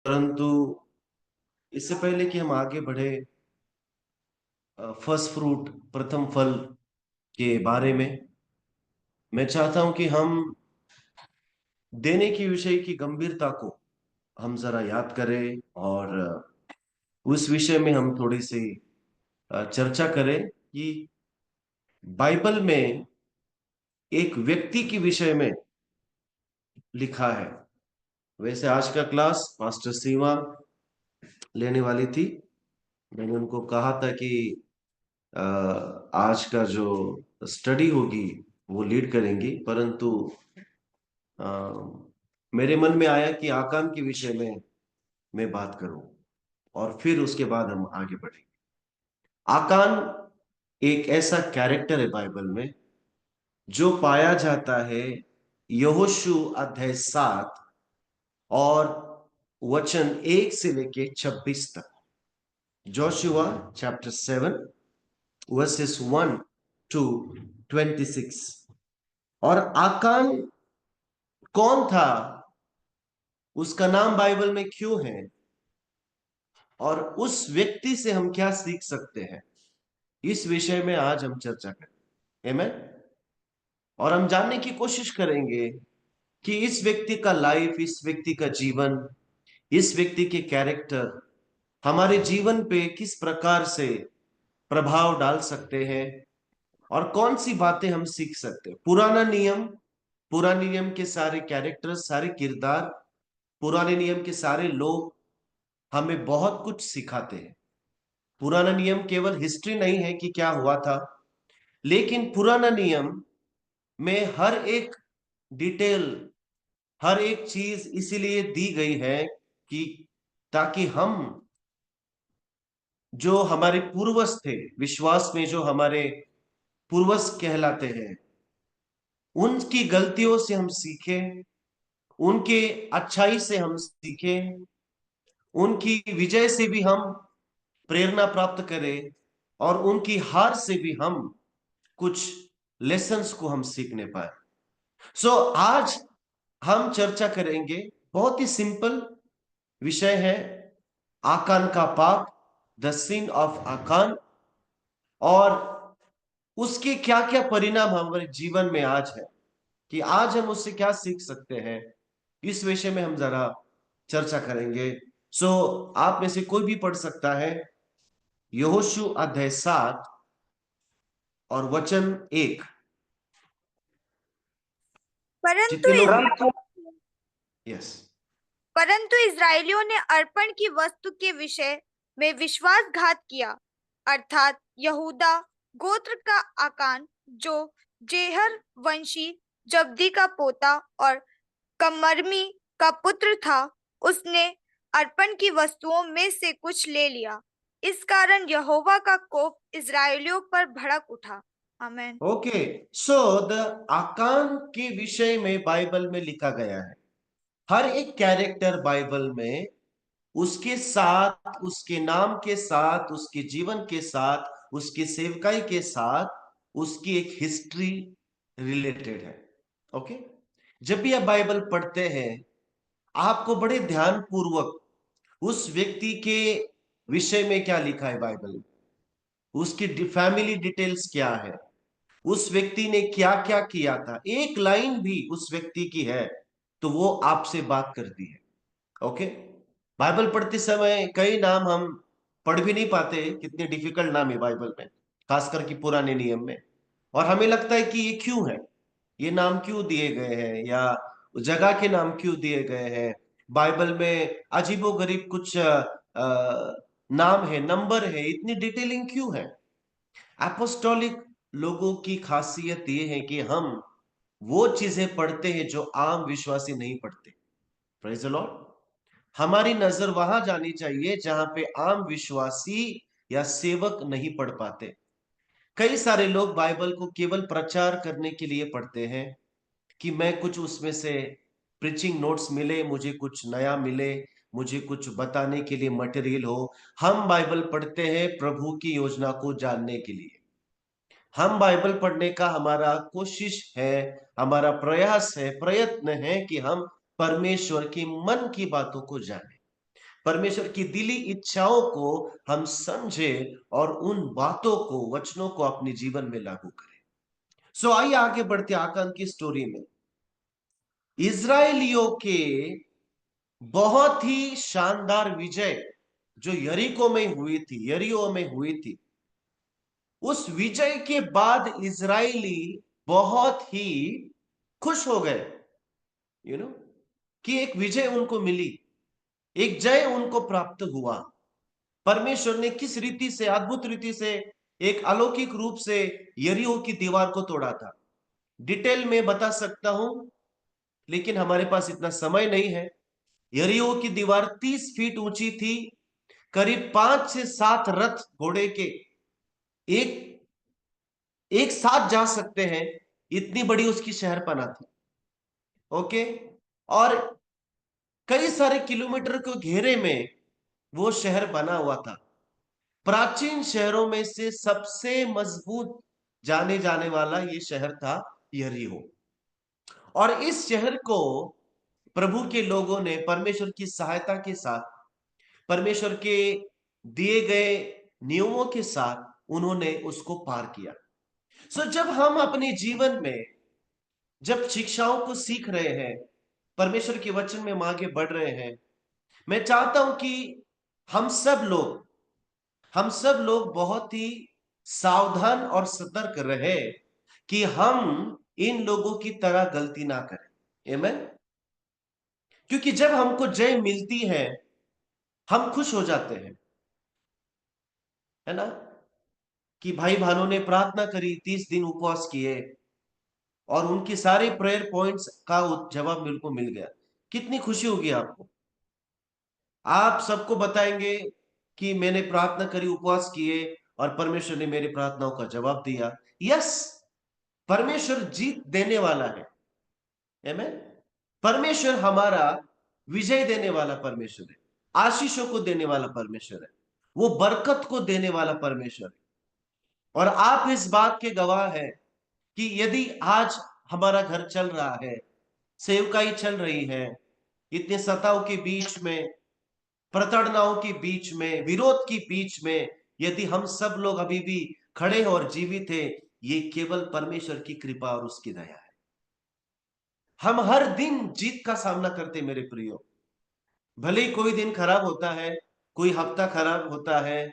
परंतु इससे पहले कि हम आगे बढ़े, फर्स्ट फ्रूट, प्रथम फल के बारे में मैं चाहता हूं कि हम देने की विषय की गंभीरता को हम जरा याद करें और उस विषय में हम थोड़ी सी चर्चा करें कि बाइबल में एक व्यक्ति के विषय में लिखा है। वैसे आज का क्लास मास्टर सीमा लेने वाली थी। मैंने उनको कहा था कि आज का जो स्टडी होगी वो लीड करेंगी, परंतु अ, मेरे मन में आया कि आकान के विषय में मैं बात करूं और फिर उसके बाद हम आगे बढ़ेंगे। आकान एक ऐसा कैरेक्टर है बाइबल में जो पाया जाता है यहोशू अध्याय 7 और वचन 1 से लेके 26 तक। Joshua chapter 7 verses 1 to 26। और आकान कौन था, उसका नाम बाइबल में क्यों है, और उस व्यक्ति से हम क्या सीख सकते हैं, इस विषय में आज हम चर्चा करें। आमेन। और हम जानने की कोशिश करेंगे कि इस व्यक्ति का लाइफ, इस व्यक्ति का जीवन, इस व्यक्ति के कैरेक्टर हमारे जीवन पे किस प्रकार से प्रभाव डाल सकते हैं और कौन सी बातें हम सीख सकते हैं। पुराने नियम के सारे कैरेक्टर, सारे किरदार, पुराने नियम के सारे लोग हमें बहुत कुछ सिखाते हैं। पुराना नियम केवल हिस्ट्री नहीं है कि क्या हुआ था, लेकिन पुराना नियम में हर एक डिटेल, हर एक चीज इसीलिए दी गई है कि ताकि हम, जो हमारे पूर्वज थे, विश्वास में जो हमारे पूर्वज कहलाते हैं, उनकी गलतियों से हम सीखें, उनके अच्छाई से हम सीखें, उनकी विजय से भी हम प्रेरणा प्राप्त करें और उनकी हार से भी हम कुछ लेसन्स को हम सीखने पाए। आज हम चर्चा करेंगे, बहुत ही सिंपल विषय है, आकान का पाप, द सिन ऑफ आकान, और उसके क्या क्या परिणाम हमारे जीवन में आज है, कि आज हम उससे क्या सीख सकते हैं। इस विषय में हम जरा चर्चा करेंगे। आप में से कोई भी पढ़ सकता है यहोशू अध्याय 7 और वचन 1। परंतु जितने लोग यस परंतु इस्राएलियों ने अर्पण की वस्तु के विषय में विश्वासघात किया, अर्थात यहूदा गोत्र का आकान, जो जेहर वंशी जब्दी का पोता और कमर्मी का पुत्र था, उसने अर्पण की वस्तुओं में से कुछ ले लिया। इस कारण यहोवा का कोप इस्राएलियों पर भड़क उठा। आमेन। ओके। सो द आकान के विषय में बाइबल में लिखा गया है। हर एक कैरेक्टर बाइबल में उसके साथ, उसके नाम के साथ, उसके जीवन के साथ, उसकी सेवकाई के साथ उसकी एक हिस्ट्री रिलेटेड है। ओके। जब भी आप बाइबल पढ़ते हैं, आपको बड़े ध्यान पूर्वक उस व्यक्ति के विषय में क्या लिखा है बाइबल में, उसकी फैमिली डिटेल्स क्या है, उस व्यक्ति ने क्या क्या किया था, एक लाइन भी उस व्यक्ति की है तो वो आपसे बात करती है। ओके। बाइबल पढ़ते समय कई नाम हम पढ़ भी नहीं पाते, कितने डिफिकल्ट नाम है बाइबल में, खासकर कि पुराने नियम में। और हमें लगता है कि ये क्यों है, ये नाम क्यों दिए गए हैं, या जगह के नाम क्यों दिए गए हैं। बाइबल में अजीबोगरीब कुछ नाम है, नंबर है, इतनी डिटेलिंग क्यों है। अपोस्टोलिक लोगों की खासियत ये है कि हम वो चीजें पढ़ते हैं जो आम विश्वासी नहीं पढ़ते। Praise the Lord. हमारी नजर वहां जानी चाहिए जहां पे आम विश्वासी या सेवक नहीं पढ़ पाते। कई सारे लोग बाइबल को केवल प्रचार करने के लिए पढ़ते हैं कि मैं कुछ उसमें से प्रीचिंग नोट्स मिले, मुझे कुछ नया मिले, मुझे कुछ बताने के लिए मटेरियल हो। हम बाइबल पढ़ते हैं प्रभु की योजना को जानने के लिए। हम बाइबल पढ़ने का हमारा कोशिश है, हमारा प्रयास है, प्रयत्न है कि हम परमेश्वर की मन की बातों को जानें। परमेश्वर की दिली इच्छाओं को हम समझे और उन बातों को, वचनों को अपने जीवन में लागू करें। सो आइए आगे बढ़ते आकान की स्टोरी में। इजराइलियों के बहुत ही शानदार विजय जो यरीको में हुई थी, यरीहो में हुई थी, उस विजय के बाद इजराइली बहुत ही खुश हो गए, कि एक विजय उनको मिली, एक जय उनको प्राप्त हुआ। परमेश्वर ने किस रीति से, अद्भुत रीति से, एक अलौकिक रूप से यरीहो की दीवार को तोड़ा था। डिटेल में बता सकता हूं, लेकिन हमारे पास इतना समय नहीं है। यरीहो की दीवार 30 फीट ऊंची थी। करीब 5 से 7 रथ घोड़े के एक एक साथ जा सकते हैं, इतनी बड़ी उसकी शहरपना थी। ओके। और कई सारे किलोमीटर के घेरे में वो शहर बना हुआ था। प्राचीन शहरों में से सबसे मजबूत जाने जाने वाला ये शहर था यरीहो। और इस शहर को प्रभु के लोगों ने परमेश्वर की सहायता के साथ, परमेश्वर के दिए गए नियमों के साथ उन्होंने उसको पार किया। जब हम अपने जीवन में, जब शिक्षाओं को सीख रहे हैं, परमेश्वर के वचन में हम आगे बढ़ रहे हैं, मैं चाहता हूं कि हम सब लोग हम सब लोग बहुत ही सावधान और सतर्क रहे कि हम इन लोगों की तरह गलती ना करें। आमीन। क्योंकि जब हमको जय मिलती है, हम खुश हो जाते हैं, है ना। कि भाई बहनों ने प्रार्थना करी, 30 दिन उपवास किए और उनकी सारे प्रेयर पॉइंट्स का जवाब मेरे को मिल गया। कितनी खुशी होगी आपको। आप सबको बताएंगे कि मैंने प्रार्थना करी, उपवास किए और परमेश्वर ने मेरी प्रार्थनाओं का जवाब दिया। यस, परमेश्वर जीत देने वाला है। आमीन। परमेश्वर हमारा विजय देने वाला परमेश्वर है, आशीषों को देने वाला परमेश्वर है, वो बरकत को देने वाला परमेश्वर है। और आप इस बात के गवाह हैं कि यदि आज हमारा घर चल रहा है, सेवकाई चल रही है, इतने सताव के बीच में, प्रताड़नाओं के बीच में, विरोध के बीच में, यदि हम सब लोग अभी भी खड़े और जीवित हैं, ये केवल परमेश्वर की कृपा और उसकी दया है। हम हर दिन जीत का सामना करते मेरे प्रियो। भले ही कोई दिन खराब होता है, कोई हफ्ता खराब होता है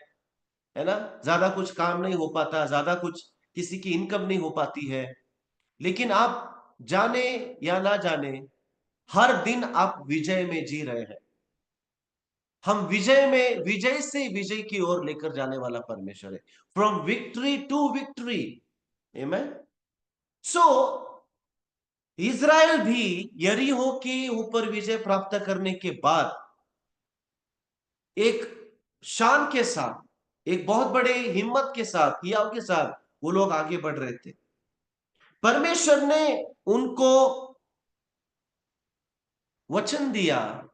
ना, ज्यादा कुछ काम नहीं हो पाता, ज्यादा कुछ किसी की इनकम नहीं हो पाती है, लेकिन आप जाने या ना जाने, हर दिन आप विजय में जी रहे हैं। हम विजय में, विजय से विजय की ओर लेकर जाने वाला परमेश्वर है। From victory to victory. आमीन। सो इज़राइल भी यरीहो के ऊपर विजय प्राप्त करने के बाद एक शान के साथ, एक बहुत बड़े हिम्मत के साथ, हियाव के साथ वो लोग आगे बढ़ रहे थे। परमेश्वर ने उनको वचन दिया,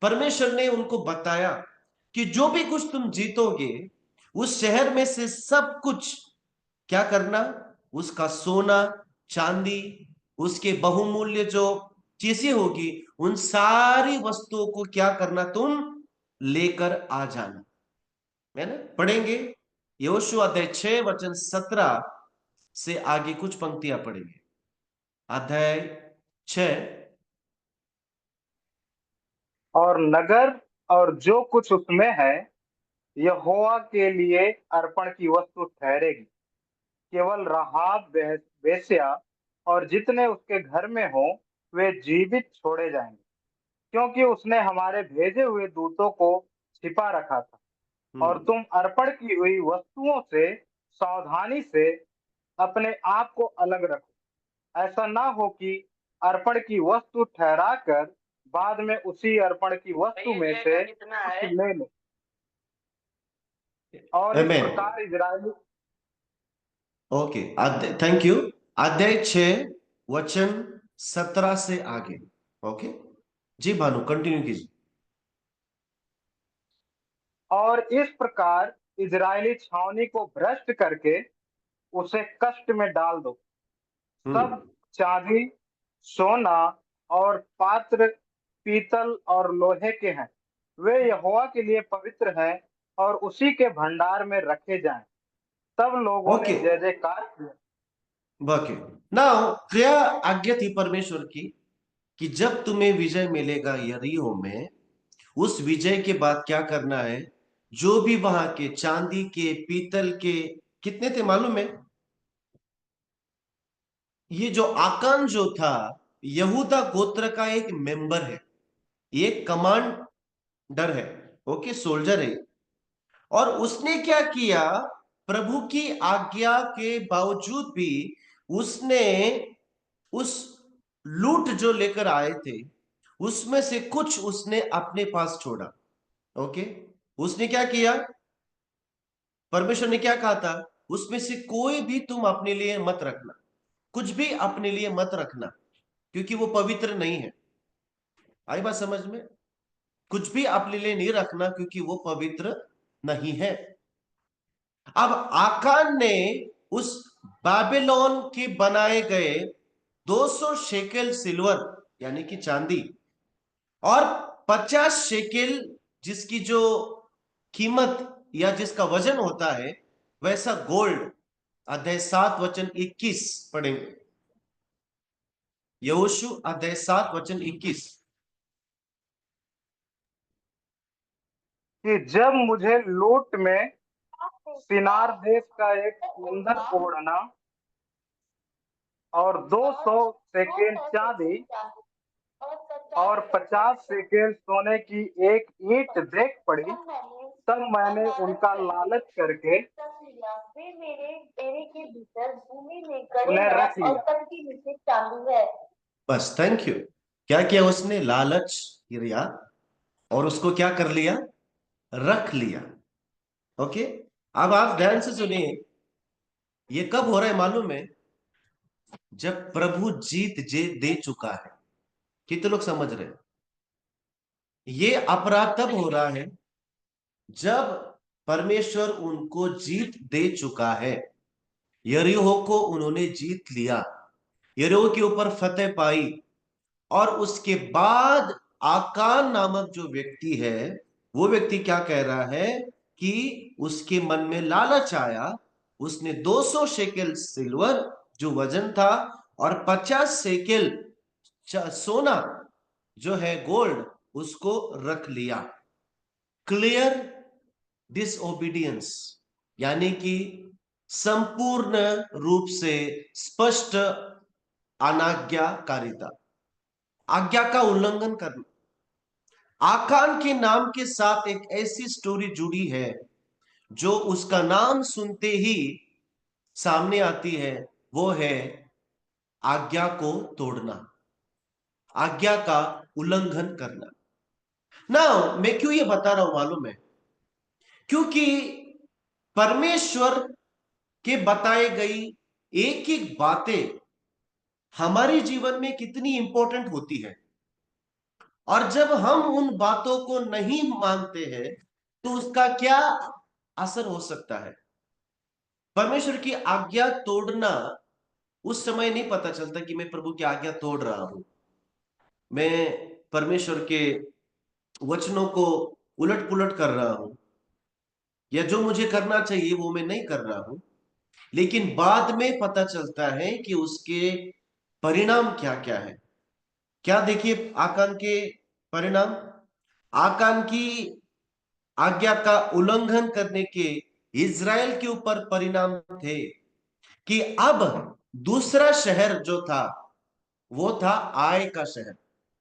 परमेश्वर ने उनको बताया कि जो भी कुछ तुम जीतोगे, उस शहर में से सब कुछ क्या करना, उसका सोना चांदी, उसके बहुमूल्य जो चीजें होगी, उन सारी वस्तुओं को क्या करना, तुम लेकर आ जाना। है ना, पढ़ेंगे यहोशू अध्याय 6 वचन 17 से आगे कुछ पंक्तियां पढ़ेंगे। अध्याय 6। और नगर और जो कुछ उसमें है यहोवा के लिए अर्पण की वस्तु ठहरेगी। केवल राहाब वेश्या और जितने उसके घर में हो वे जीवित छोड़े जाएंगे, क्योंकि उसने हमारे भेजे हुए दूतों को छिपा रखा था। और हम्म। तुम अर्पण की हुई वस्तुओं से सावधानी से अपने आप को अलग रखो। ऐसा ना हो कि अर्पण की वस्तु ठहरा कर बाद में उसी अर्पण की वस्तु में से कुछ ले लो। और इस आमेन। प्रकार इजरायली ओके, थैंक यू। अध्याय 6 वचन 17 से आगे। ओके जी, भानु कंटिन्यू कीजिए। और इस प्रकार इजरायली छावनी को भ्रष्ट करके उसे कष्ट में डाल दो। सब हम्म। चांदी सोना और पात्र पीतल और लोहे के हैं, वे यहोवा के लिए पवित्र हैं और उसी के भंडार में रखे जाएं। तब लोगों ने ओके, जय जयकार किया। ओके। नाउ क्या आज्ञा थी परमेश्वर की कि जब तुम्हें विजय मिलेगा यरीहो में, उस विजय के बाद क्या करना है? जो भी वहां के चांदी के, पीतल के, कितने थे मालूम है? ये जो आकान जो था, यहूदा गोत्र का एक मेंबर है, एक कमांडर है, ओके, सोल्जर है। और उसने क्या किया? प्रभु की आज्ञा के बावजूद भी उसने उस लूट जो लेकर आए थे उसमें से कुछ उसने अपने पास छोड़ा। ओके, उसने क्या किया? परमेश्वर ने क्या कहा था? उसमें से कोई भी तुम अपने लिए मत रखना, कुछ भी अपने लिए मत रखना, क्योंकि वो पवित्र नहीं है। आई बात समझ में? कुछ भी अपने लिए नहीं रखना क्योंकि वो पवित्र नहीं है। अब आकान ने उस बाबिलोन के बनाए गए 200 शेकेल सिल्वर, यानी कि चांदी, और 50 शेकेल जिसकी जो कीमत या जिसका वजन होता है वैसा गोल्ड, अध्याय 7 वचन 21 पढ़ेंगे। यहोशू अध्याय 7 वचन 21। कि जब मुझे लूट में सिनार देश का एक सुंदर ओढ़ना और 200 सेकेंड चांदी और 50 सेकेंड सोने की एक ईंट देख पड़ी, तब मैंने उनका लालच करके वे मेरे डेरे के भीतर भूमि में उन्हें गड़े रख हैं और लिया। तल की नीचे चालू है। बस, थैंक यू। क्या किया उसने? लालच किया और उसको क्या कर लिया? रख लिया। ओके, अब आप ध्यान से सुनिए। ये कब हो रहा है मालूम है? जब प्रभु जीत जे दे चुका है। कितने लोग समझ रहे हैं? ये अपराध तब हो रहा है जब परमेश्वर उनको जीत दे चुका है। यरीहो को उन्होंने जीत लिया, यरीहो के ऊपर फतेह पाई, और उसके बाद आकान नामक जो व्यक्ति है, वो व्यक्ति क्या कह रहा है कि उसके मन में लालच आया। उसने 200 शेकेल सिल्वर जो वजन था और 50 शेकेल सोना जो है गोल्ड, उसको रख लिया। क्लियर डिसओबीडियंस, यानी कि संपूर्ण रूप से स्पष्ट अनाज्ञाकारिता, आज्ञा का उल्लंघन करना। आकान के नाम के साथ एक ऐसी स्टोरी जुड़ी है जो उसका नाम सुनते ही सामने आती है, वो है आज्ञा को तोड़ना, आज्ञा का उल्लंघन करना। ना, मैं क्यों ये बता रहा हूं मालूम है? क्योंकि परमेश्वर के बताए गई एक एक बातें हमारे जीवन में कितनी इंपॉर्टेंट होती है, और जब हम उन बातों को नहीं मानते हैं तो उसका क्या असर हो सकता है? परमेश्वर की आज्ञा तोड़ना, उस समय नहीं पता चलता कि मैं प्रभु की आज्ञा तोड़ रहा हूं, मैं परमेश्वर के वचनों को उलट पुलट कर रहा हूं, या जो मुझे करना चाहिए वो मैं नहीं कर रहा हूं। लेकिन बाद में पता चलता है कि उसके परिणाम क्या क्या है। क्या देखिए आकान के परिणाम? आकान की आज्ञा का उल्लंघन करने के इज़राइल के ऊपर परिणाम थे कि अब दूसरा शहर जो था वो था आय का शहर।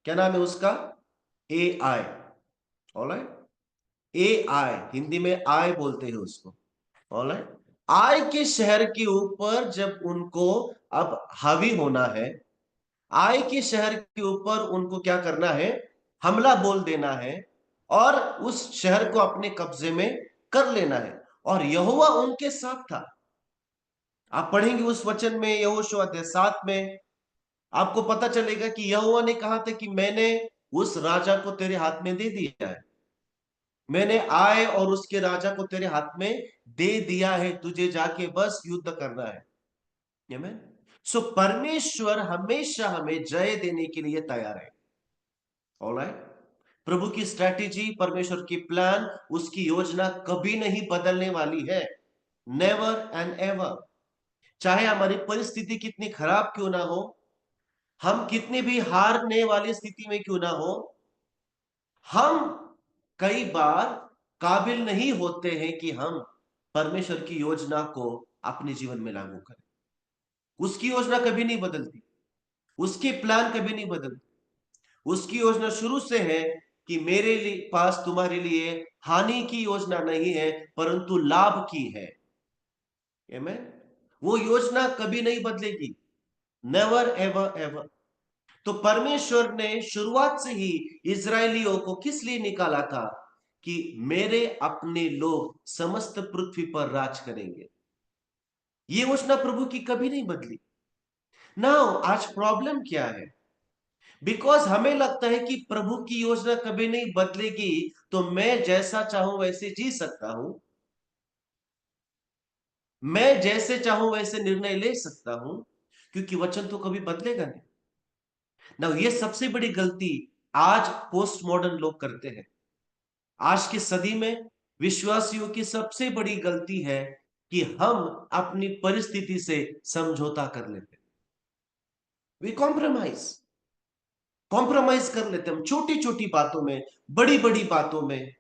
क्या नाम है उसका? ए आय। ऑलराइट, ए आय, हिंदी में आय बोलते हैं उसको। ऑलराइट, आय के शहर के ऊपर जब उनको अब हावी होना है, आय के शहर के ऊपर उनको क्या करना है? हमला बोल देना है और उस शहर को अपने कब्जे में कर लेना है। और यहोवा उनके साथ था। आप पढ़ेंगे उस वचन में, यहोशू अध्याय 7 में आपको पता चलेगा कि यहोवा ने कहा था कि मैंने उस राजा को तेरे हाथ में दे दिया है, मैंने आय और उसके राजा को तेरे हाथ में दे दिया है, तुझे जाके बस युद्ध करना है। आमीन। सो परमेश्वर हमेशा हमें जय देने के लिए तैयार है। ऑलराइट, प्रभु की स्ट्रैटेजी, परमेश्वर की प्लान, उसकी योजना कभी नहीं बदलने वाली है। Never and ever. चाहे हमारी परिस्थिति कितनी खराब क्यों ना हो, हम कितनी भी हारने वाली स्थिति में क्यों ना हो, हम कई बार काबिल नहीं होते हैं कि हम परमेश्वर की योजना को अपने जीवन में लागू करें। उसकी योजना कभी नहीं बदलती, उसके प्लान कभी नहीं बदलते। उसकी योजना शुरू से है कि मेरे पास तुम्हारे लिए हानि की योजना नहीं है, परंतु लाभ की है। आमेन। वो योजना कभी नहीं बदलेगी। Never ever ever. तो परमेश्वर ने शुरुआत से ही इजरायलियों को किस लिए निकाला था? कि मेरे अपने लोग समस्त पृथ्वी पर राज करेंगे। ये योजना प्रभु की कभी नहीं बदली। नाउ आज प्रॉब्लम क्या है? बिकॉज हमें लगता है कि प्रभु की योजना कभी नहीं बदलेगी, तो मैं जैसा चाहूं वैसे जी सकता हूं, मैं जैसे चाहूं वैसे निर्णय ले सकता हूं, क्योंकि वचन तो कभी बदलेगा नहीं ना। ये सबसे बड़ी गलती आज पोस्ट मॉडर्न लोग करते हैं। आज की सदी में विश्वासियों की सबसे बड़ी गलती है कि हम अपनी परिस्थिति से समझौता कर लेते हैं। वी कॉम्प्रोमाइज कॉम्प्रोमाइज कर लेते हैं हम छोटी छोटी बातों में, बड़ी बड़ी बातों में।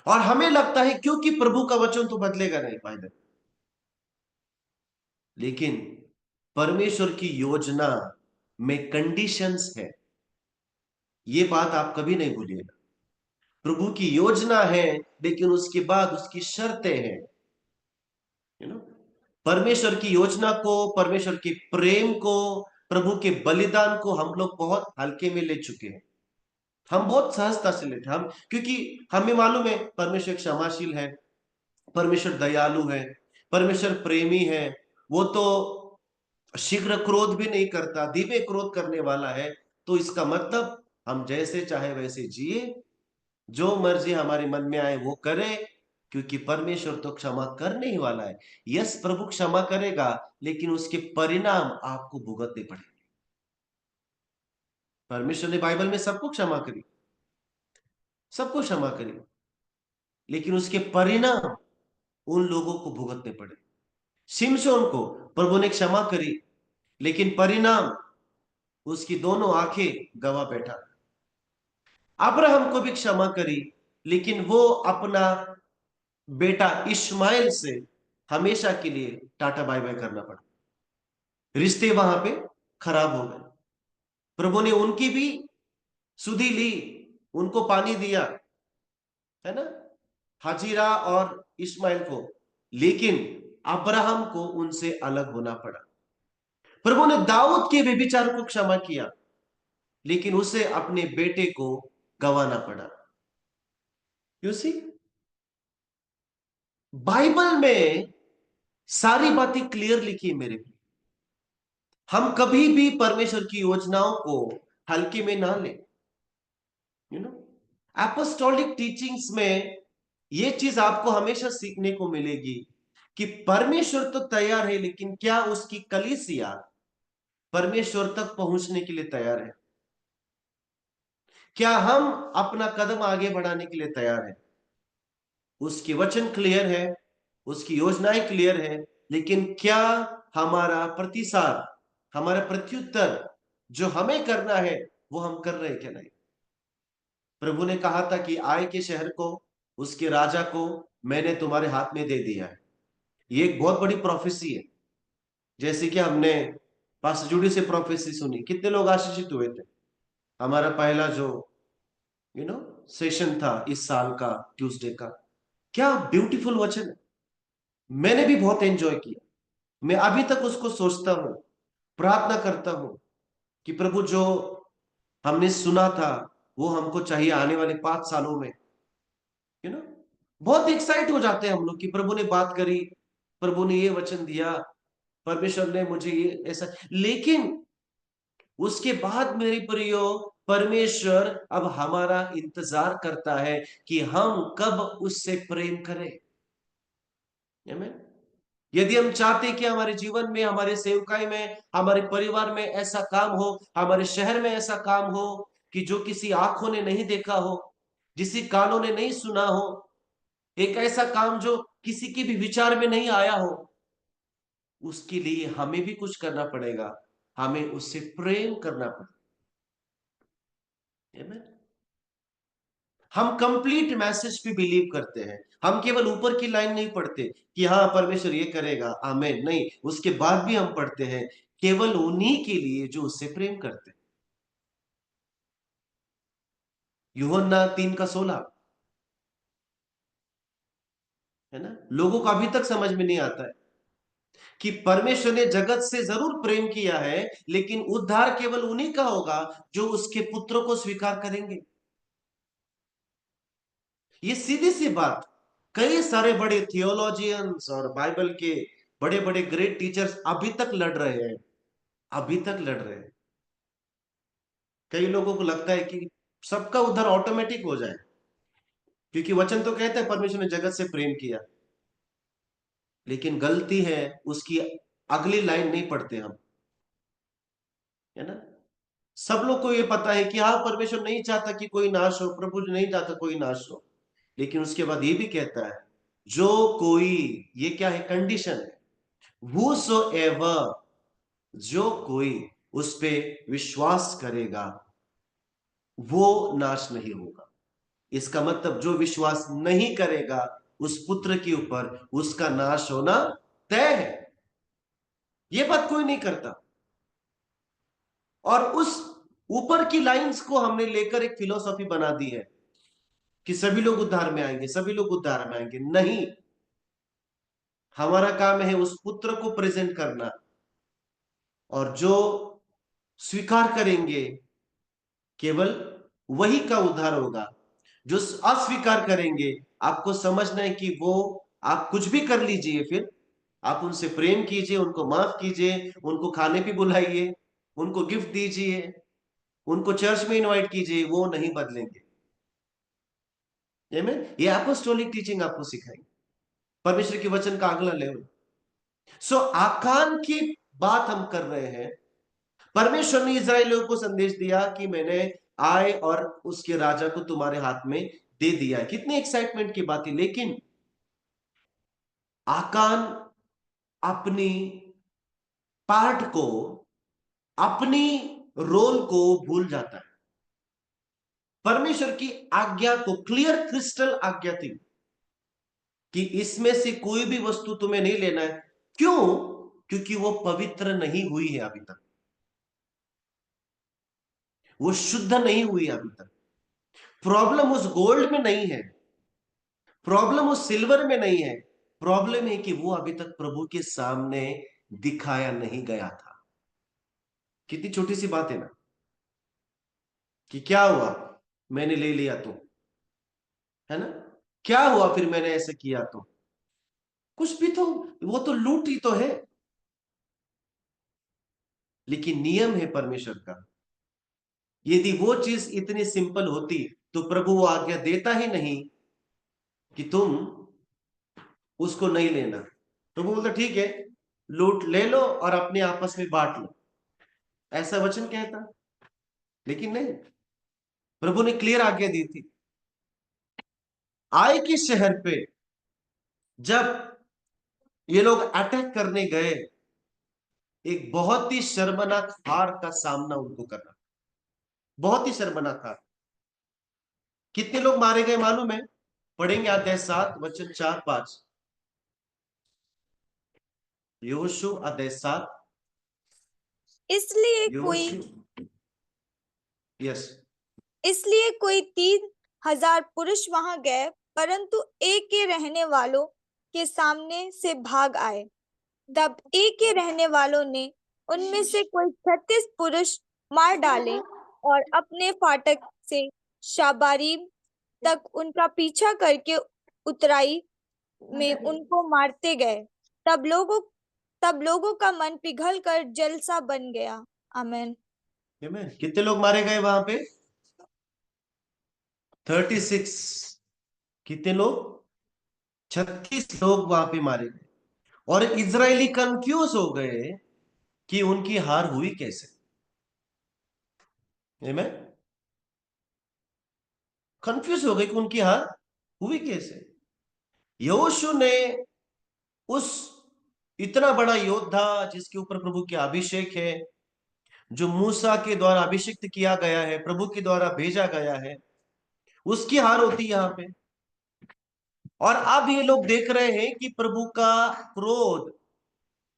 और हमें लगता है क्योंकि प्रभु का वचन तो बदलेगा नहीं फायदा। लेकिन परमेश्वर की योजना में कंडीशंस है। ये बात आप कभी नहीं भूलिएगा। प्रभु की योजना है, लेकिन उसके बाद उसकी शर्तें हैं। यू नो परमेश्वर की योजना को, परमेश्वर के प्रेम को, प्रभु के बलिदान को हम लोग बहुत हल्के में ले चुके हैं। हम बहुत सहजता से लेते हैं हम, क्योंकि हमें मालूम है परमेश्वर क्षमाशील है, परमेश्वर दयालु है, परमेश्वर प्रेमी है। वो तो शीघ्र क्रोध भी नहीं करता, धीमे क्रोध करने वाला है। तो इसका मतलब हम जैसे चाहे वैसे जिए, जो मर्जी हमारे मन में आए वो करे, क्योंकि परमेश्वर तो क्षमा करने ही वाला है। यस, प्रभु क्षमा करेगा, लेकिन उसके परिणाम आपको भुगतने पड़ेंगे। परमेश्वर ने बाइबल में सबको क्षमा करी, सबको क्षमा करी, लेकिन उसके परिणाम उन लोगों को भुगतने पड़े। शिमशोन को प्रभु ने क्षमा करी, लेकिन परिणाम उसकी दोनों आंखें गवा बैठा। अब्राहम को भी क्षमा करी, लेकिन वो अपना बेटा इश्माइल से हमेशा के लिए टाटा बाय बाय करना पड़ा। रिश्ते वहां पे खराब हो गए। प्रभु ने उनकी भी सुधि ली, उनको पानी दिया, है ना, हाजिरा और इस्माइल को, लेकिन अब्राहम को उनसे अलग होना पड़ा। प्रभु ने दाऊद के व्यभिचार को क्षमा किया, लेकिन उसे अपने बेटे को गंवाना पड़ा। यू सी, बाइबल में सारी बातें क्लियर लिखी है मेरे भी। हम कभी भी परमेश्वर की योजनाओं को हल्के में ना लें। यू नो एपोस्टोलिक टीचिंग्स में ये चीज आपको हमेशा सीखने को मिलेगी कि परमेश्वर तो तैयार है, लेकिन क्या उसकी कलीसिया परमेश्वर तक पहुंचने के लिए तैयार है? क्या हम अपना कदम आगे बढ़ाने के लिए तैयार है? उसके वचन क्लियर है, उसकी योजनाएं क्लियर है, लेकिन क्या हमारा प्रतिसाद, हमारा प्रत्युत्तर जो हमें करना है वो हम कर रहे हैं क्या? नहीं। प्रभु ने कहा था कि आय के शहर को, उसके राजा को मैंने तुम्हारे हाथ में दे दिया है। ये एक बहुत बड़ी प्रोफेसी है। जैसे कि हमने पास्टर जूडी से प्रोफेसी सुनी, कितने लोग आशीषित हुए थे। हमारा पहला जो सेशन था इस साल का, ट्यूसडे का, क्या ब्यूटीफुल वचन है। मैंने भी बहुत एंजॉय किया। मैं अभी तक उसको सोचता हूं, प्रार्थना करता हूं कि प्रभु जो हमने सुना था वो हमको चाहिए आने वाले 5 सालों में। यू नो बहुत एक्साइट हो जाते हैं हम लोग कि प्रभु ने बात करी, प्रभु ने ये वचन दिया, परमेश्वर ने मुझे ये ऐसा। लेकिन उसके बाद मेरे प्रियो, परमेश्वर अब हमारा इंतजार करता है कि हम कब उससे प्रेम करें। आमीन। यदि हम चाहते कि हमारे जीवन में, हमारे सेवकाई में, हमारे परिवार में ऐसा काम हो, हमारे शहर में ऐसा काम हो कि जो किसी आंखों ने नहीं देखा हो, जिसी कानों ने नहीं सुना हो, एक ऐसा काम जो किसी के भी विचार में नहीं आया हो, उसके लिए हमें भी कुछ करना पड़ेगा, हमें उससे प्रेम करना पड़ेगा। Amen? हम कंप्लीट मैसेज पे बिलीव करते हैं, हम केवल ऊपर की लाइन नहीं पढ़ते कि हाँ परमेश्वर ये करेगा आमेन, नहीं, उसके बाद भी हम पढ़ते हैं केवल उन्हीं के लिए जो उससे प्रेम करते हैं। यूहन्ना 3:16 है ना। लोगों को अभी तक समझ में नहीं आता है कि परमेश्वर ने जगत से जरूर प्रेम किया है, लेकिन उद्धार केवल उन्हीं का होगा जो उसके पुत्रों को स्वीकार करेंगे। ये सीधी सी बात। कई सारे बड़े थियोलॉजियंस और बाइबल के बड़े बड़े ग्रेट टीचर्स अभी तक लड़ रहे हैं, अभी तक लड़ रहे हैं। कई लोगों को लगता है कि सबका उद्धार ऑटोमेटिक हो जाए, क्योंकि वचन तो कहता है परमेश्वर ने जगत से प्रेम किया, लेकिन गलती है उसकी अगली लाइन नहीं पढ़ते हम, है ना। सब लोग को ये पता है कि हाँ परमेश्वर नहीं चाहता कि कोई नाश हो, प्रभु नहीं चाहता कोई नाश हो, लेकिन उसके बाद ये भी कहता है जो कोई, ये क्या है, कंडीशन है, whosoever, जो कोई उस पे विश्वास करेगा वो नाश नहीं होगा। इसका मतलब जो विश्वास नहीं करेगा उस पुत्र के ऊपर, उसका नाश होना तय है। ये बात कोई नहीं करता। और उस ऊपर की लाइंस को हमने लेकर एक फिलोसॉफी बना दी है कि सभी लोग उद्धार में आएंगे, सभी लोग उद्धार में आएंगे। नहीं, हमारा काम है उस पुत्र को प्रेजेंट करना, और जो स्वीकार करेंगे केवल वही का उद्धार होगा। जो अस्वीकार करेंगे, आपको समझना है कि वो, आप कुछ भी कर लीजिए, फिर आप उनसे प्रेम कीजिए, उनको माफ कीजिए, उनको खाने पे बुलाइए, उनको गिफ्ट दीजिए, उनको चर्च में इनवाइट कीजिए, वो नहीं बदलेंगे। आमीन। ये अपोस्टोलिक टीचिंग आपको सिखाएंगे, परमेश्वर के वचन का अगला लेवल। सो आकान की बात हम कर रहे हैं। परमेश्वर ने इस्राएलियों को संदेश दिया कि मैंने आए और उसके राजा को तुम्हारे हाथ में दे दिया है। कितनी एक्साइटमेंट की बात है। लेकिन आकान अपनी पार्ट को, अपनी रोल को भूल जाता है। परमेश्वर की आज्ञा को, क्लियर क्रिस्टल आज्ञा थी कि इसमें से कोई भी वस्तु तुम्हें नहीं लेना है। क्यों? क्योंकि वो पवित्र नहीं हुई है अभी तक, वो शुद्ध नहीं हुई अभी तक। प्रॉब्लम उस गोल्ड में नहीं है, प्रॉब्लम उस सिल्वर में नहीं है, प्रॉब्लम है कि वो अभी तक प्रभु के सामने दिखाया नहीं गया था। कितनी छोटी सी बात है ना, कि क्या हुआ मैंने ले लिया तो, है ना, क्या हुआ फिर मैंने ऐसे किया तो, कुछ भी तो, वो तो लूट ही तो है। लेकिन नियम है परमेश्वर का, यदि वो चीज इतनी सिंपल होती तो प्रभु वो आज्ञा देता ही नहीं कि तुम उसको नहीं लेना। प्रभु बोलता ठीक है, लूट ले लो और अपने आपस में बांट लो, ऐसा वचन कहता। लेकिन नहीं, प्रभु ने क्लियर आज्ञा दी थी। आय के शहर पे जब ये लोग अटैक करने गए, एक बहुत ही शर्मनाक हार का सामना उनको करना, बहुत ही शर्मनाक हार। कितने लोग मारे गए मालूम है? पढ़ेंगे अध्याय 7 वचन 4-5। यहोशू अध्याय 7। इसलिए कोई यहोशू, यस, इसलिए कोई 3,000 पुरुष वहां गए, परंतु एक के रहने वालों के सामने से भाग आए। तब एक के रहने वालों ने उनमें से कोई 36 पुरुष मार डाले और अपने फाटक से शाबारीम तक उनका पीछा करके उतराई में उनको मारते गए। तब लोगों तब लोगों का मन पिघल कर जलसा बन गया। आमेन। कितने लोग मारे गए वहां पे? 36। कितने लोग? 36 लोग वहां पे मारे गए। और इजरायली कंफ्यूज हो गए कि उनकी हार हुई कैसे। आमीन। कंफ्यूज हो गए कि उनकी हार हुई कैसे। यहोशू ने उस इतना बड़ा योद्धा जिसके ऊपर प्रभु की अभिषेक है, जो मूसा के द्वारा अभिषिक्त किया गया है, प्रभु के द्वारा भेजा गया है, उसकी हार होती यहां पे। और अब ये लोग देख रहे हैं कि प्रभु का क्रोध,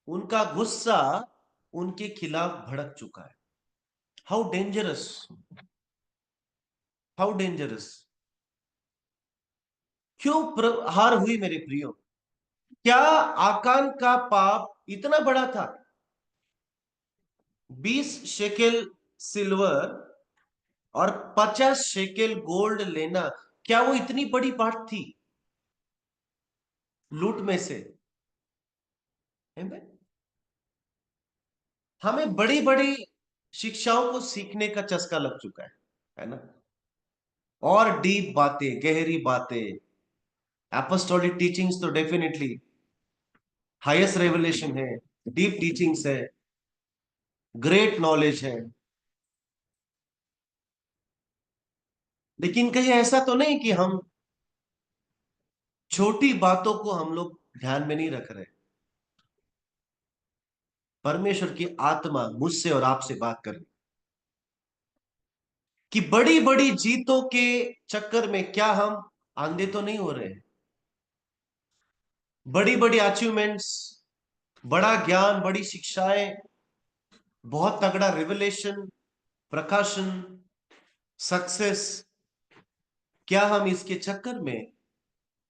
उनका गुस्सा उनके खिलाफ भड़क चुका है। How dangerous, how dangerous. क्यों हार हुई मेरे प्रियो? क्या आकान का पाप इतना बड़ा था? 20 शेकेल सिल्वर और 50 शेकेल गोल्ड लेना, क्या वो इतनी बड़ी बात थी लूट में से? Amen? हमें बड़ी बड़ी शिक्षाओं को सीखने का चस्का लग चुका है ना? और डीप बातें, गहरी बातें, एपोस्टोलिक टीचिंग्स तो डेफिनेटली हाईएस्ट रेवलेशन है, डीप टीचिंग्स है, ग्रेट नॉलेज है। लेकिन कहीं ऐसा तो नहीं कि हम छोटी बातों को हम लोग ध्यान में नहीं रख रहे? परमेश्वर की आत्मा मुझसे और आपसे बात कर रही कि बड़ी बड़ी जीतों के चक्कर में क्या हम आंधे तो नहीं हो रहे हैं? बड़ी बड़ी अचीवमेंट्स, बड़ा ज्ञान, बड़ी शिक्षाएं, बहुत तगड़ा रिवलेशन, प्रकाशन, सक्सेस, क्या हम इसके चक्कर में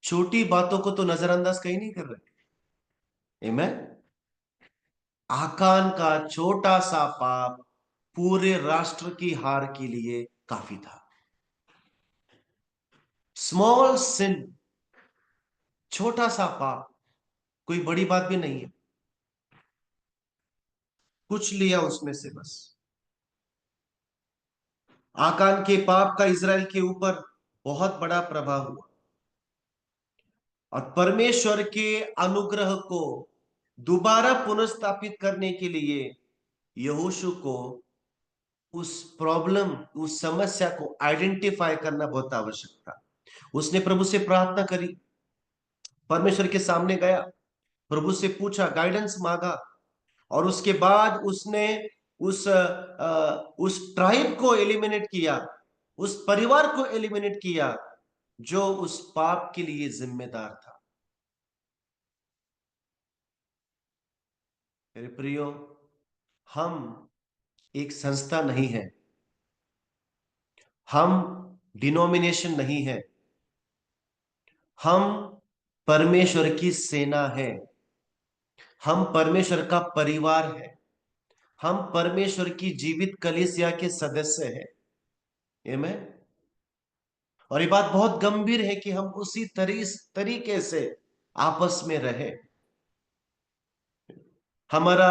छोटी बातों को तो नजरअंदाज कहीं नहीं कर रहे? आमेन। आकान का छोटा सा पाप पूरे राष्ट्र की हार के लिए काफी था। स्मॉल सिन, छोटा सा पाप, कोई बड़ी बात भी नहीं है, कुछ लिया उसमें से बस। आकान के पाप का इजराइल के ऊपर बहुत बड़ा प्रभाव हुआ, और परमेश्वर के अनुग्रह को दोबारा पुनर्स्थापित करने के लिए यहोशू को उस प्रॉब्लम, उस समस्या को आइडेंटिफाई करना बहुत आवश्यक था। उसने प्रभु से प्रार्थना करी, परमेश्वर के सामने गया, प्रभु से पूछा, गाइडेंस मांगा, और उसके बाद उसने उस ट्राइब को एलिमिनेट किया, उस परिवार को एलिमिनेट किया जो उस पाप के लिए जिम्मेदार था। मेरे प्रियो, हम एक संस्था नहीं है, हम डिनोमिनेशन नहीं है, हम परमेश्वर की सेना है, हम परमेश्वर का परिवार है, हम परमेश्वर की जीवित कलीसिया के सदस्य हैं। आमीन। और ये बात बहुत गंभीर है कि हम उसी तरीके से आपस में रहे। हमारा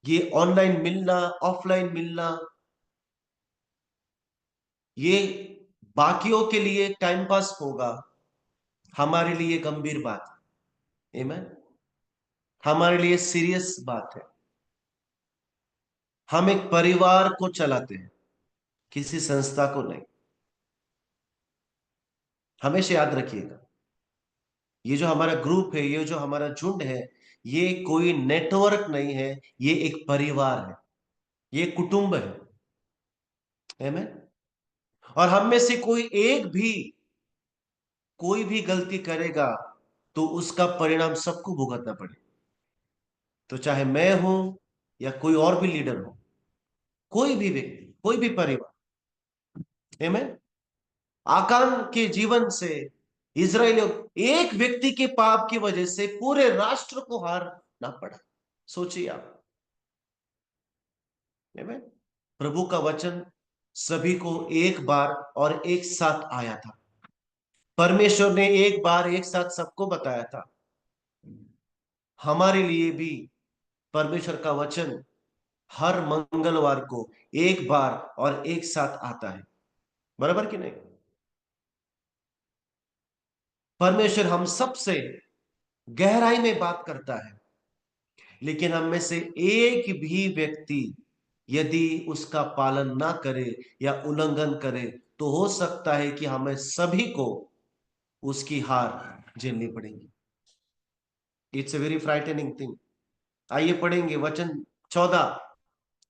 ये ऑनलाइन मिलना, ऑफलाइन मिलना, ये बाकियों के लिए टाइम पास होगा, हमारे लिए गंभीर बात है। आमीन। हमारे लिए सीरियस बात है। हम एक परिवार को चलाते हैं, किसी संस्था को नहीं। हमेशा याद रखिएगा, ये जो हमारा ग्रुप है, ये जो हमारा झुंड है, ये कोई नेटवर्क नहीं है, ये एक परिवार है, ये कुटुंब है। आमीन। और हम में से कोई भी गलती करेगा तो उसका परिणाम सबको भुगतना पड़े, तो चाहे मैं हूं या कोई और भी लीडर हो, कोई भी व्यक्ति, कोई भी परिवार। आमीन। आकान के जीवन से इजरायलियों, एक व्यक्ति के पाप की वजह से पूरे राष्ट्र को हारना पड़ा। सोचिए आप। आमीन। प्रभु का वचन सभी को एक बार और एक साथ आया था। परमेश्वर ने एक बार एक साथ सबको बताया था। हमारे लिए भी परमेश्वर का वचन हर मंगलवार को एक बार और एक साथ आता है, बराबर कि नहीं? परमेश्वर हम सबसे गहराई में बात करता है, लेकिन हम में से एक भी व्यक्ति यदि उसका पालन ना करे या उल्लंघन करे तो हो सकता है कि हमें सभी को उसकी हार झेलनी पड़ेगी। It's a very frightening thing. आइए पढ़ेंगे वचन 14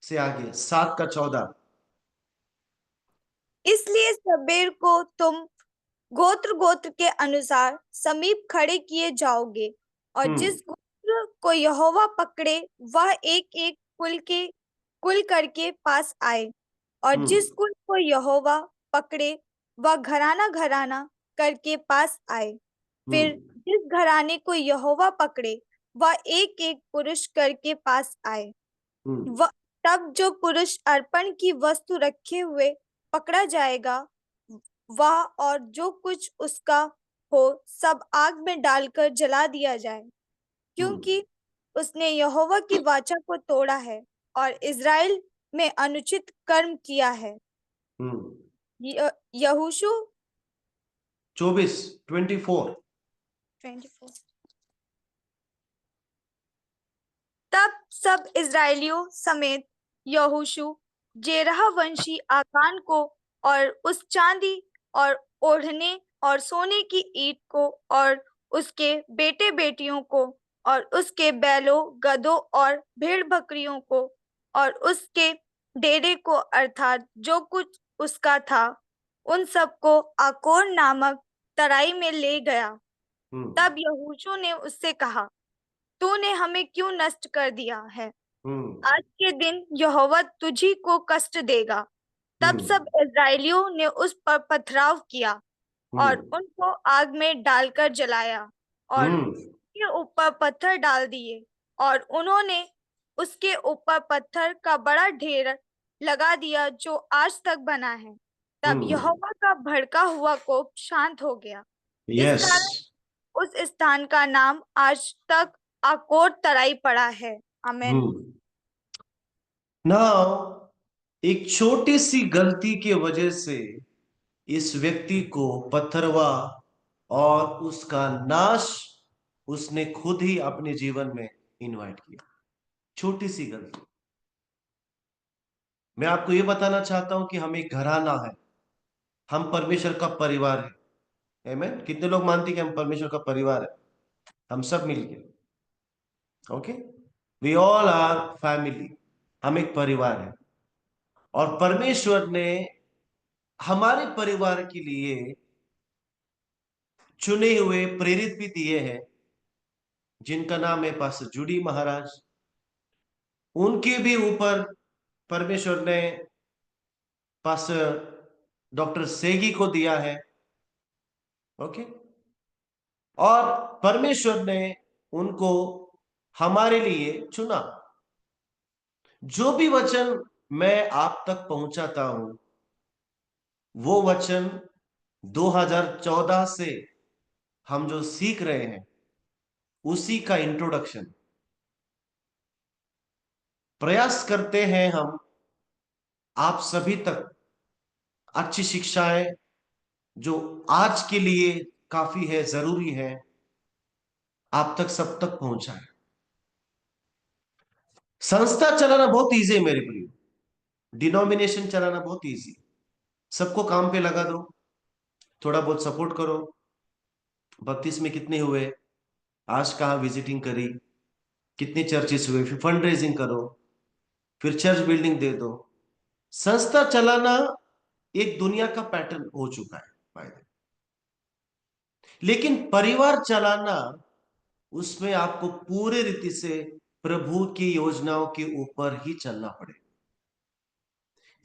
से आगे, 7 का 14। इसलिए सबेर को तुम गोत्र गोत्र के अनुसार समीप खड़े किए जाओगे, और जिस हम्म गोत्र को यहोवा पकड़े वह एक एक कुल करके पास आए, और हम्म जिस कुल को यहोवा पकड़े वह घराना घराना करके पास आए। फिर हम्म जिस घराने को यहोवा पकड़े वह एक एक पुरुष करके पास आए। हम्म वह तब जो पुरुष अर्पण की वस्तु रखे हुए पकड़ा जाएगा, वह और जो कुछ उसका हो सब आग में डालकर जला दिया जाए, हम्म क्योंकि उसने यहोवा की वाचा को तोड़ा है और इज़राइल में अनुचित कर्म किया है। हम्म यहोशू 24। 24। तब सब इज़राइलियों समेत यहोशू जेरह वंशी आकान को और उस चांदी और ओढ़ने और सोने की ईंट को और उसके बेटे बेटियों को और उसके बैलों गधों और भेड़ बकरियों को और उसके डेरे को अर्थात जो कुछ उसका था उन सबको आकोर नामक तराई में ले गया। हम्म तब यहोशू ने उससे कहा, तूने हमें क्यों नष्ट कर दिया है? हम्म आज के दिन यहोवा तुझी को कष्ट देगा। तब हम्म सब इस्राएलियों ने उस पर पथराव किया और हम्म उनको आग में डालकर जलाया और हम्म उसके ऊपर पत्थर डाल दिए, और उन्होंने उसके ऊपर पत्थर का बड़ा ढेर लगा दिया जो आज तक बना है। तब हम्म यहोवा का भड़का हुआ कोप शांत हो गया। इस यस। कारण उस स्थान का नाम आज तक आकोर तराई पड़ा है। आमेन। नाउ एक छोटी सी गलती की वजह से इस व्यक्ति को पथरवा और उसका नाश उसने खुद ही अपने जीवन में इनवाइट किया। छोटी सी गलती। मैं आपको यह बताना चाहता हूं कि हम एक घराना है, हम परमेश्वर का परिवार है। आमीन। कितने लोग मानते हैं कि हम परमेश्वर का परिवार है? हम सब मिलके, okay, we all are family. हम एक परिवार है और परमेश्वर ने हमारे परिवार के लिए चुने हुए प्रेरित भी दिए हैं, जिनका नाम है पास्टर जूडी महाराज। उनके भी ऊपर परमेश्वर ने पास्टर डॉक्टर सेगी को दिया है, ओके। और परमेश्वर ने उनको हमारे लिए चुना। जो भी वचन मैं आप तक पहुंचाता हूं वो वचन 2014 से हम जो सीख रहे हैं उसी का इंट्रोडक्शन। प्रयास करते हैं हम आप सभी तक अच्छी शिक्षाएं जो आज के लिए काफी है, जरूरी है, आप तक सब तक पहुंचाएं। संस्था चलाना बहुत इजी है मेरे प्रिय। डिनोमिनेशन चलाना बहुत इजी। सबको काम पे लगा दो, थोड़ा बहुत सपोर्ट करो। 32 में कितने हुए, आज कहाँ विजिटिंग करी, कितने चर्चेस हुए, फिर फंड रेजिंग करो, फिर चर्च बिल्डिंग दे दो। संस्था चलाना एक दुनिया का पैटर्न हो चुका है by the way। लेकिन परिवार चलाना, उसमें आपको पूरे रीति से प्रभु की योजनाओं के ऊपर ही चलना पड़े।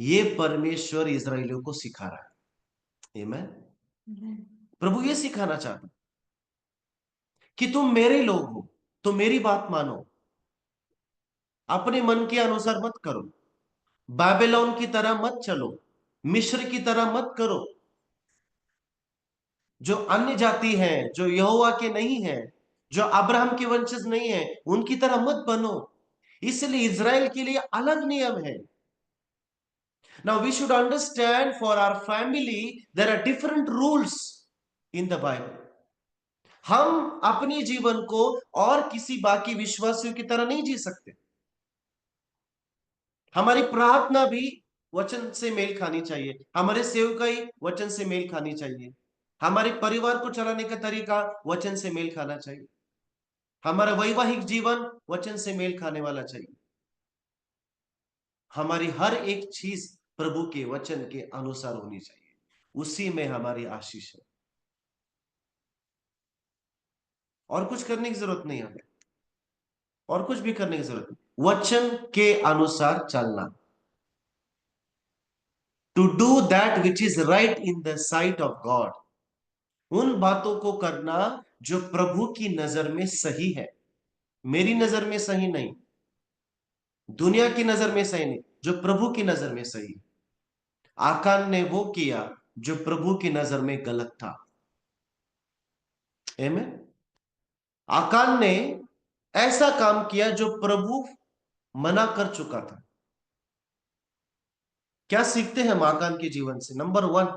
ये परमेश्वर इस्राएलियों को सिखा रहा है। आमीन। प्रभु ये सिखाना चाहता कि तुम मेरे लोग हो तो मेरी बात मानो, अपने मन के अनुसार मत करो, बाबेलोन की तरह मत चलो, मिस्र की तरह मत करो। जो अन्य जाति हैं, जो यहोवा के नहीं हैं, जो अब्राहम के वंशज नहीं है, उनकी तरह मत बनो। इसलिए इज़राइल के लिए अलग नियम है। Now we should understand for our family there are different rules in the Bible। हम अपने जीवन को और किसी बाकी विश्वासियों की तरह नहीं जी सकते। हमारी प्रार्थना भी वचन से मेल खानी चाहिए, हमारे सेवकाई वचन से मेल खानी चाहिए, हमारे परिवार को चलाने का तरीका वचन से मेल खाना चाहिए, हमारा वैवाहिक जीवन वचन से मेल खाने वाला चाहिए, हमारी हर एक चीज प्रभु के वचन के अनुसार होनी चाहिए, उसी में हमारी आशीष है। और कुछ करने की जरूरत नहीं हमें, और कुछ भी करने की जरूरत नहीं, वचन के अनुसार चलना। To do that which is right in the sight of God, उन बातों को करना जो प्रभु की नजर में सही है, मेरी नजर में सही नहीं, दुनिया की नजर में सही नहीं, जो प्रभु की नजर में सही। आकान ने वो किया जो प्रभु की नजर में गलत था। आमीन। आकान ने ऐसा काम किया जो प्रभु मना कर चुका था। क्या सीखते हैं हम आकान के जीवन से? नंबर 1,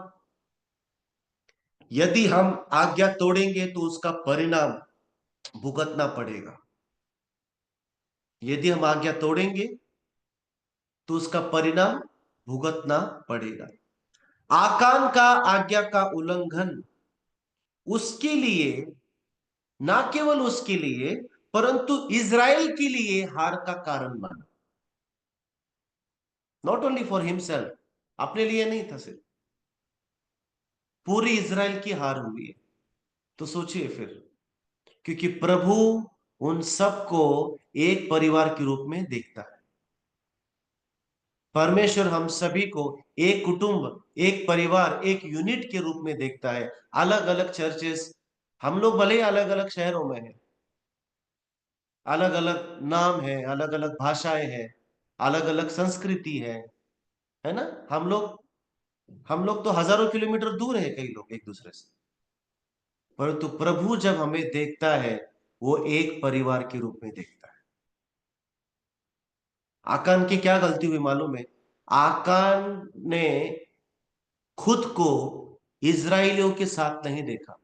यदि हम आज्ञा तोड़ेंगे तो उसका परिणाम भुगतना पड़ेगा। यदि हम आज्ञा तोड़ेंगे तो उसका परिणाम भुगतना पड़ेगा। आकान का आज्ञा का उल्लंघन उसके लिए, ना केवल उसके लिए परंतु इज़राइल के लिए हार का कारण बना। नॉट ओनली फॉर हिमसेल्फ, अपने लिए नहीं था सिर्फ, पूरी इज़राइल की हार हुई है। तो सोचिए फिर, क्योंकि प्रभु उन सबको एक परिवार के रूप में देखता है। परमेश्वर हम सभी को एक कुटुंब, एक परिवार, एक यूनिट के रूप में देखता है। अलग अलग चर्चेस, हम लोग भले अलग अलग शहरों में हैं, अलग अलग नाम है, अलग अलग भाषाएं हैं, अलग अलग संस्कृति है ना। हम लोग तो हजारों किलोमीटर दूर है, कई लोग एक दूसरे से, परंतु प्रभु जब हमें देखता है वो एक परिवार के रूप में देखता है। आकान की क्या गलती हुई मालूम है? आकान ने खुद को इजराइलियों के साथ नहीं देखा।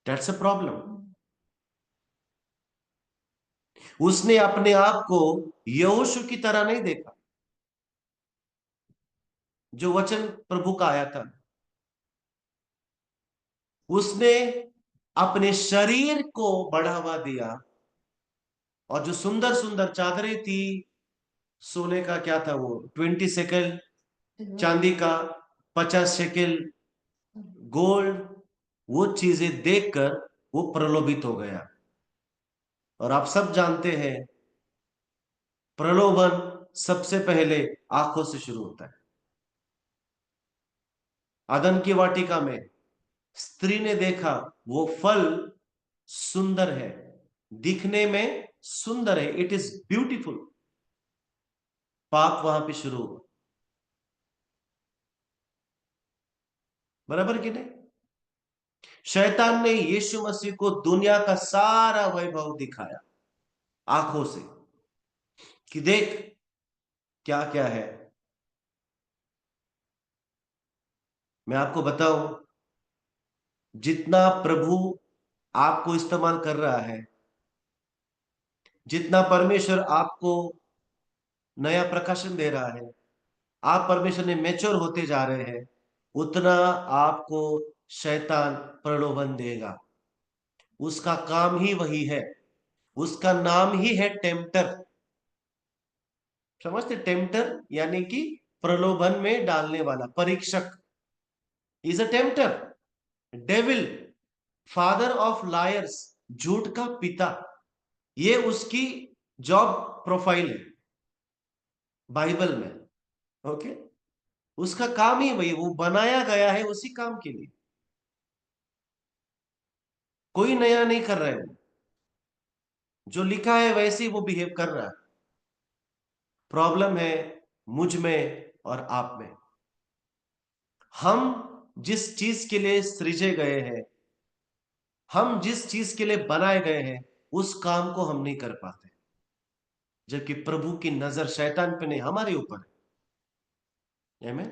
That's a problem. उसने अपने आप को यहोशू की तरह नहीं देखा, जो वचन प्रभु का आया था। उसने अपने शरीर को बढ़ावा दिया, और जो सुंदर सुंदर चादरें थी, सोने का क्या था वो, 20 शेकेल, चांदी का 50 शेकेल, गोल्ड, वो चीजें देखकर वो प्रलोभित हो गया। और आप सब जानते हैं, प्रलोभन सबसे पहले आंखों से शुरू होता है। अदन की वाटिका में स्त्री ने देखा वो फल सुंदर है, दिखने में सुंदर है, इट इज ब्यूटीफुल। पाप वहां पे शुरू हुआ, बराबर कि नहीं? शैतान ने यीशु मसीह को दुनिया का सारा वैभव दिखाया आंखों से, कि देख क्या क्या है। मैं आपको बताऊं, जितना प्रभु आपको इस्तेमाल कर रहा है, जितना परमेश्वर आपको नया प्रकाशन दे रहा है, आप परमेश्वर ने मैच्योर होते जा रहे हैं, उतना आपको शैतान प्रलोभन देगा। उसका काम ही वही है, उसका नाम ही है टेम्पटर। समझते? टेम्पटर यानी कि प्रलोभन में डालने वाला, परीक्षक। Is a tempter. Devil, father of lawyers, झूठ का पिता, ये उसकी जॉब प्रोफाइल है बाइबल में। ओके, उसका काम ही वही, वो बनाया गया है उसी काम के लिए, कोई नया नहीं कर रहा है वो। जो लिखा है वैसे ही वो बिहेव कर रहा है। प्रॉब्लम है मुझ में और आप में। हम जिस चीज के लिए सृजे गए हैं, हम जिस चीज के लिए बनाए गए हैं, उस काम को हम नहीं कर पाते, जबकि प्रभु की नजर शैतान पे नहीं, हमारे ऊपर है। आमीन।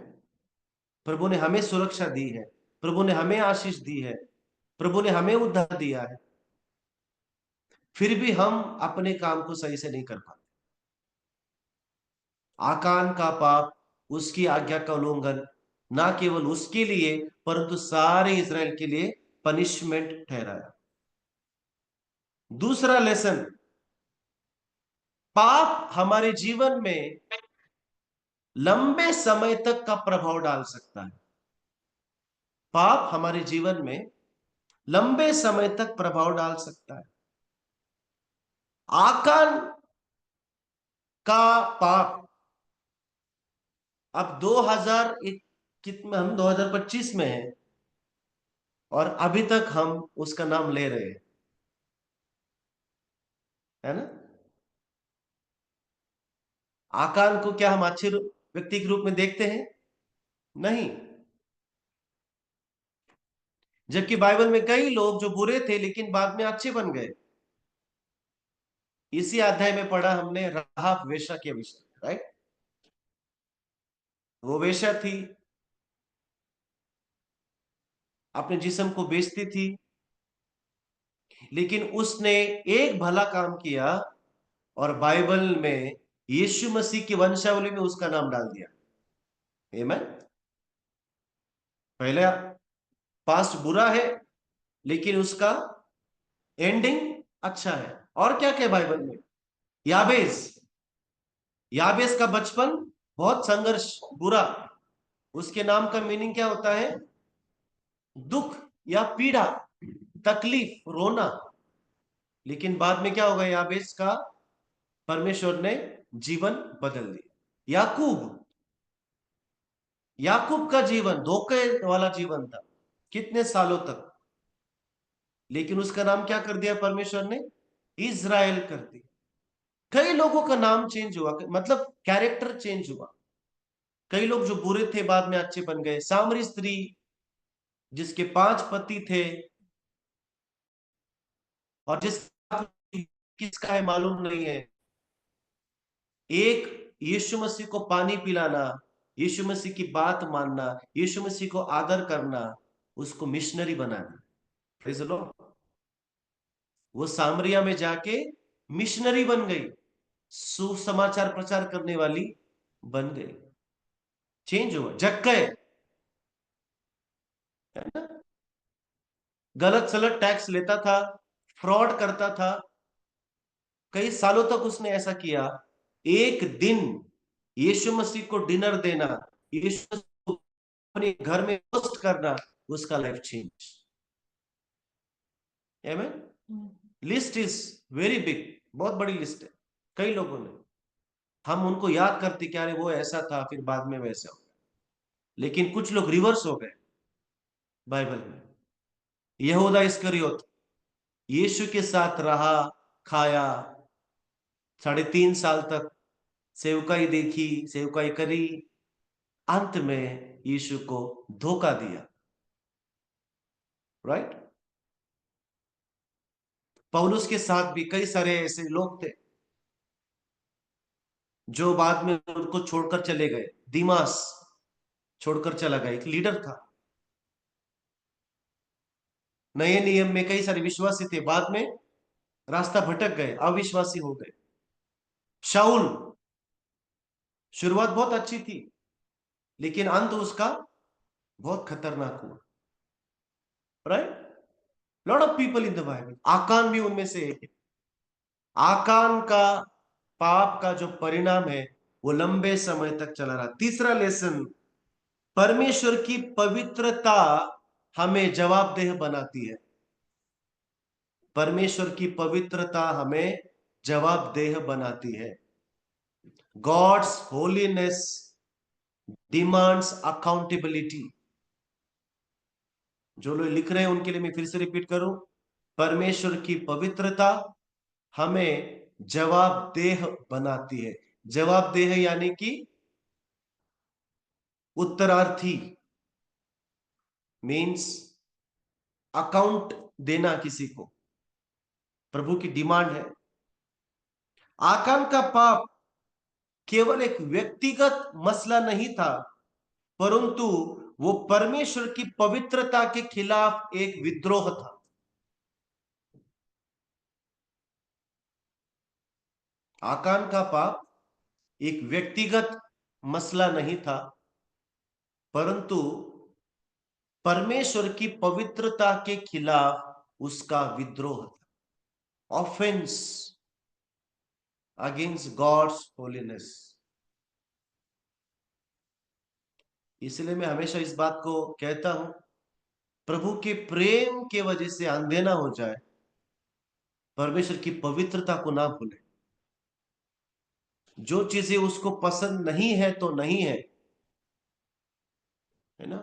प्रभु ने हमें सुरक्षा दी है, प्रभु ने हमें आशीष दी है, प्रभु ने हमें उद्धार दिया है, फिर भी हम अपने काम को सही से नहीं कर पाते। आकान का पाप, उसकी आज्ञा का उल्लंघन, ना केवल उसके लिए परंतु सारे इज़राइल के लिए पनिशमेंट ठहराया। दूसरा लेसन, पाप हमारे जीवन में लंबे समय तक का प्रभाव डाल सकता है। पाप हमारे जीवन में लंबे समय तक प्रभाव डाल सकता है। आकान का पाप अब 2001 कितने, हम 2025 में हैं और अभी तक हम उसका नाम ले रहे हैं, है ना। आकान को क्या हम अच्छे व्यक्ति के रूप में देखते हैं? नहीं। जबकि बाइबल में कई लोग जो बुरे थे लेकिन बाद में अच्छे बन गए। इसी अध्याय में पढ़ा हमने राहाब वेश्या के विषय, राइट। वो वेश्या थी, अपने जिस्म को बेचती थी, लेकिन उसने एक भला काम किया और बाइबल में यीशु मसीह की वंशावली में उसका नाम डाल दिया। आमीन। पहले पास्ट बुरा है लेकिन उसका एंडिंग अच्छा है। और क्या क्या बाइबल में, याबेस, याबेस का बचपन बहुत संघर्ष, बुरा। उसके नाम का मीनिंग क्या होता है? दुख या पीड़ा, तकलीफ, रोना। लेकिन बाद में क्या होगा याबेस का? परमेश्वर ने जीवन बदल दिया। याकूब, याकूब का जीवन धोखे वाला जीवन था कितने सालों तक, लेकिन उसका नाम क्या कर दिया परमेश्वर ने? इज़राइल कर दिया। कई लोगों का नाम चेंज हुआ, मतलब कैरेक्टर चेंज हुआ। कई लोग जो बुरे थे बाद में अच्छे बन गए। सामरी स्त्री जिसके 5 पति थे और जिस किसका है मालूम नहीं है, एक यीशु मसीह को पानी पिलाना, यीशु मसीह की बात मानना, यीशु मसीह को आदर करना, उसको missionary banana. Praise the Lord. वो सामरिया में जाके मिशनरी बन गई, सुसमाचार प्रचार करने वाली बन गई। चेंज हुआ। जक्कई, है ना, गलत सलत टैक्स लेता था, फ्रॉड करता था, कई सालों तक उसने ऐसा किया। एक दिन यीशु मसीह को डिनर देना, यीशु मसीह को अपने घर में होस्ट करना, उसका लाइफ चेंज। आमीन। लिस्ट इज वेरी बिग, बहुत बड़ी लिस्ट है। कई लोगों ने, हम उनको याद करते क्या रे वो ऐसा था फिर बाद में वैसा हो गया, लेकिन कुछ लोग रिवर्स हो गए बाइबल में। यहूदा इस्करियोत यीशु के साथ रहा, खाया, 3.5 साल तक सेवकाई देखी, सेवकाई करी, अंत में यीशु को धोखा दिया, राइट। पौलुस के साथ भी कई सारे ऐसे लोग थे जो बाद में उनको छोड़कर चले गए। दिमास छोड़कर चला गया, एक लीडर था। नए नियम में कई सारे विश्वासी थे, बाद में रास्ता भटक गए, अविश्वासी हो गए। शाऊल, शुरुआत बहुत अच्छी थी लेकिन अंत उसका बहुत खतरनाक हुआ, right. Lot of people in the Bible, Achan भी उनमें से एक है। आकान का पाप का जो परिणाम है वो लंबे समय तक चला रहा। तीसरा लेसन, परमेश्वर की पवित्रता हमें जवाबदेह बनाती है। परमेश्वर की पवित्रता हमें जवाबदेह बनाती है। God's holiness demands accountability. जो लोग लिख रहे हैं उनके लिए मैं फिर से रिपीट करूं, परमेश्वर की पवित्रता हमें जवाबदेह बनाती है। जवाबदेह यानी कि उत्तरार्थी, मीन्स अकाउंट देना किसी को, प्रभु की डिमांड है। आकान का पाप केवल एक व्यक्तिगत मसला नहीं था, परंतु वो परमेश्वर की पवित्रता के खिलाफ एक विद्रोह था। आकान का पाप एक व्यक्तिगत मसला नहीं था, परंतु परमेश्वर की पवित्रता के खिलाफ उसका विद्रोह था, ऑफेंस अगेंस्ट गॉड्स होलीनेस। इसलिए मैं हमेशा इस बात को कहता हूं, प्रभु के प्रेम के वजह से अंधे ना हो जाए, परमेश्वर की पवित्रता को ना भूले। जो चीजें उसको पसंद नहीं है तो नहीं है ना।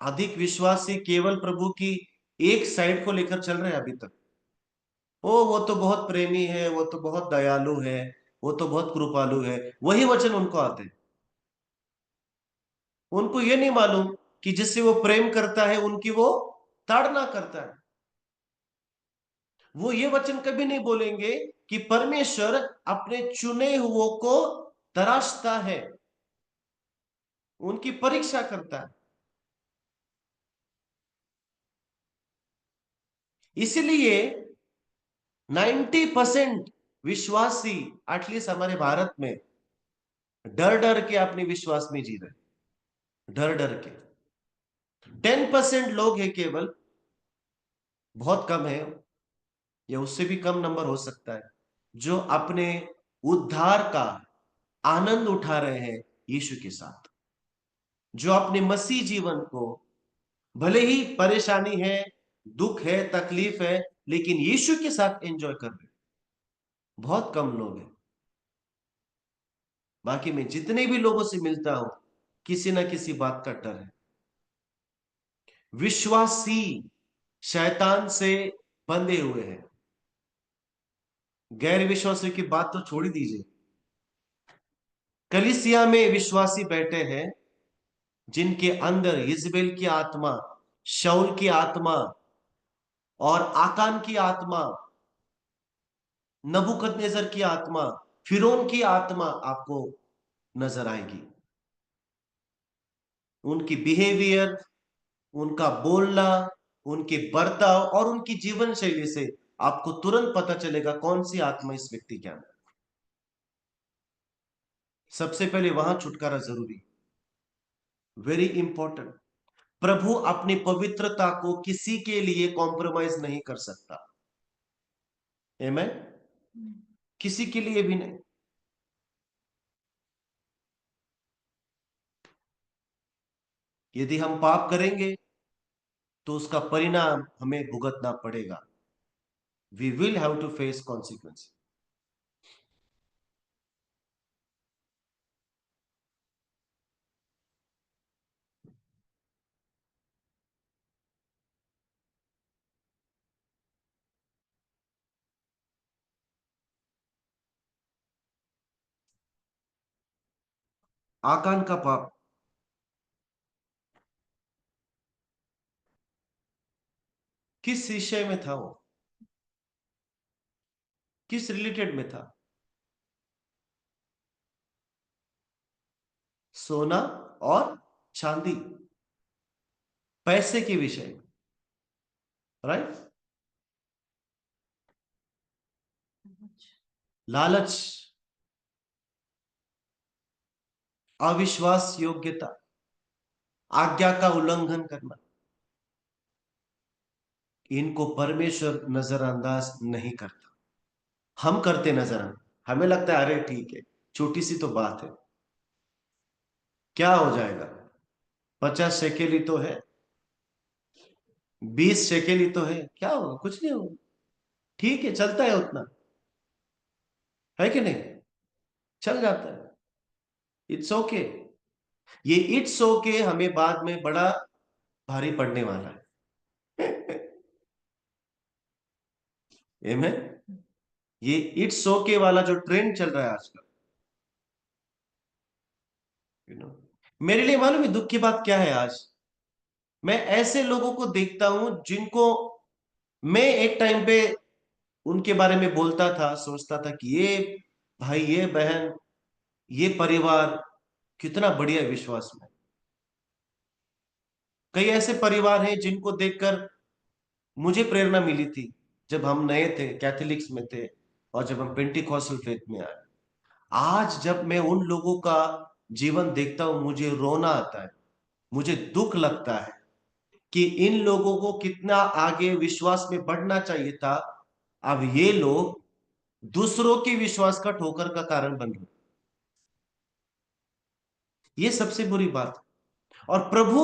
अधिक विश्वासी केवल प्रभु की एक साइड को लेकर चल रहे हैं अभी तक। ओ वो तो बहुत प्रेमी है, वो तो बहुत दयालु है, वो तो बहुत कृपालु है, वही वचन उनको आते हैं। उनको ये नहीं मालूम कि जिससे वो प्रेम करता है उनकी वो ताड़ना करता है। वो ये वचन कभी नहीं बोलेंगे कि परमेश्वर अपने चुने हुओं को तराशता है, उनकी परीक्षा करता है। इसलिए 90% विश्वासी एटलीस्ट हमारे भारत में डर डर के अपने विश्वास में जी रहे, डर डर के। 10% लोग हैं केवल, बहुत कम है, या उससे भी कम नंबर हो सकता है, जो अपने उद्धार का आनंद उठा रहे हैं यीशु के साथ, जो अपने मसीह जीवन को भले ही परेशानी है, दुख है, तकलीफ है, लेकिन यीशु के साथ एंजॉय कर रहे हैं। बहुत कम लोग हैं। बाकी मैं जितने भी लोगों से मिलता हूं, किसी ना किसी बात का डर है। विश्वासी शैतान से बंधे हुए हैं। गैर विश्वासी की बात तो छोड़ ही दीजिए। कलीसिया में विश्वासी बैठे हैं जिनके अंदर इजबेल की आत्मा, शाऊल की आत्मा और आकान की आत्मा, नबूकदनेस्सर की आत्मा, फिरौन की आत्मा आपको नजर आएगी। उनकी बिहेवियर, उनका बोलना, उनके बर्ताव और उनकी जीवन शैली से आपको तुरंत पता चलेगा कौन सी आत्मा इस व्यक्ति के अंदर। सबसे पहले वहां छुटकारा जरूरी, वेरी इंपॉर्टेंट। प्रभु अपनी पवित्रता को किसी के लिए कॉम्प्रोमाइज नहीं कर सकता। आमेन। किसी के लिए भी नहीं। यदि हम पाप करेंगे तो उसका परिणाम हमें भुगतना पड़ेगा। We will have to face consequence. Achan का पाप किस विषय में था? वो किस रिलेटेड में था? सोना और चांदी, पैसे के विषय में, राइट। लालच, अविश्वास योग्यता, आज्ञा का उल्लंघन करना, इनको परमेश्वर नजरअंदाज नहीं करता। हम करते नजर, हमें लगता है अरे ठीक है, छोटी सी तो बात है, क्या हो जाएगा, 50 शेकेल ही तो है, 20 शेकेल ही तो है, क्या होगा, कुछ नहीं होगा, ठीक है, चलता है उतना, है कि नहीं, चल जाता है, इट्स ओके। ये इट्स ओके हमें बाद में बड़ा भारी पड़ने वाला है। आमेन। ये इट्स ओके वाला जो ट्रेंड चल रहा है आजकल, मेरे लिए मालूम है दुख की बात क्या है? आज मैं ऐसे लोगों को देखता हूं जिनको मैं एक टाइम पे उनके बारे में बोलता था, सोचता था कि ये भाई, ये बहन, ये परिवार कितना बढ़िया विश्वास में। कई ऐसे परिवार हैं जिनको देखकर मुझे प्रेरणा मिली थी जब हम नए थे, कैथोलिक्स में थे, और जब हम पेंटिकॉस्टल फेथ में आए। आज जब मैं उन लोगों का जीवन देखता हूं, मुझे रोना आता है, मुझे दुख लगता है कि इन लोगों को कितना आगे विश्वास में बढ़ना चाहिए था। अब ये लोग दूसरों के विश्वास का ठोकर का कारण बन गए। ये सबसे बुरी बात है, और प्रभु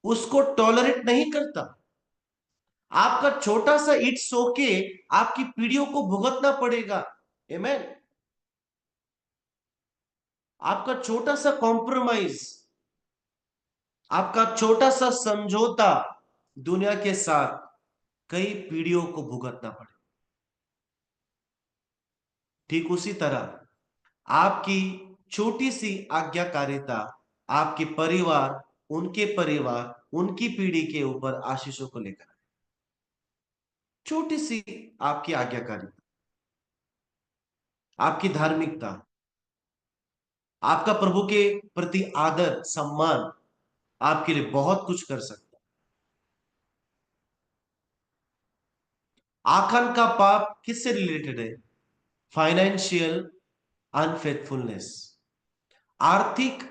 उसको टॉलरेट नहीं करता। आपका छोटा सा इट सो के आपकी पीढ़ियों को भुगतना पड़ेगा। आमेन। आपका छोटा सा कॉम्प्रोमाइज, आपका छोटा सा समझौता दुनिया के साथ कई पीढ़ियों को भुगतना पड़े। ठीक उसी तरह आपकी छोटी सी आज्ञाकारिता आपके परिवार, उनके परिवार, उनकी पीढ़ी के ऊपर आशीषों को लेकर आए। छोटी सी आपकी आज्ञाकारिता, आपकी धार्मिकता, आपका प्रभु के प्रति आदर सम्मान आपके लिए बहुत कुछ कर सकता है। आखन का पाप किससे रिलेटेड है? फाइनेंशियल अनफेथफुलनेस, आर्थिक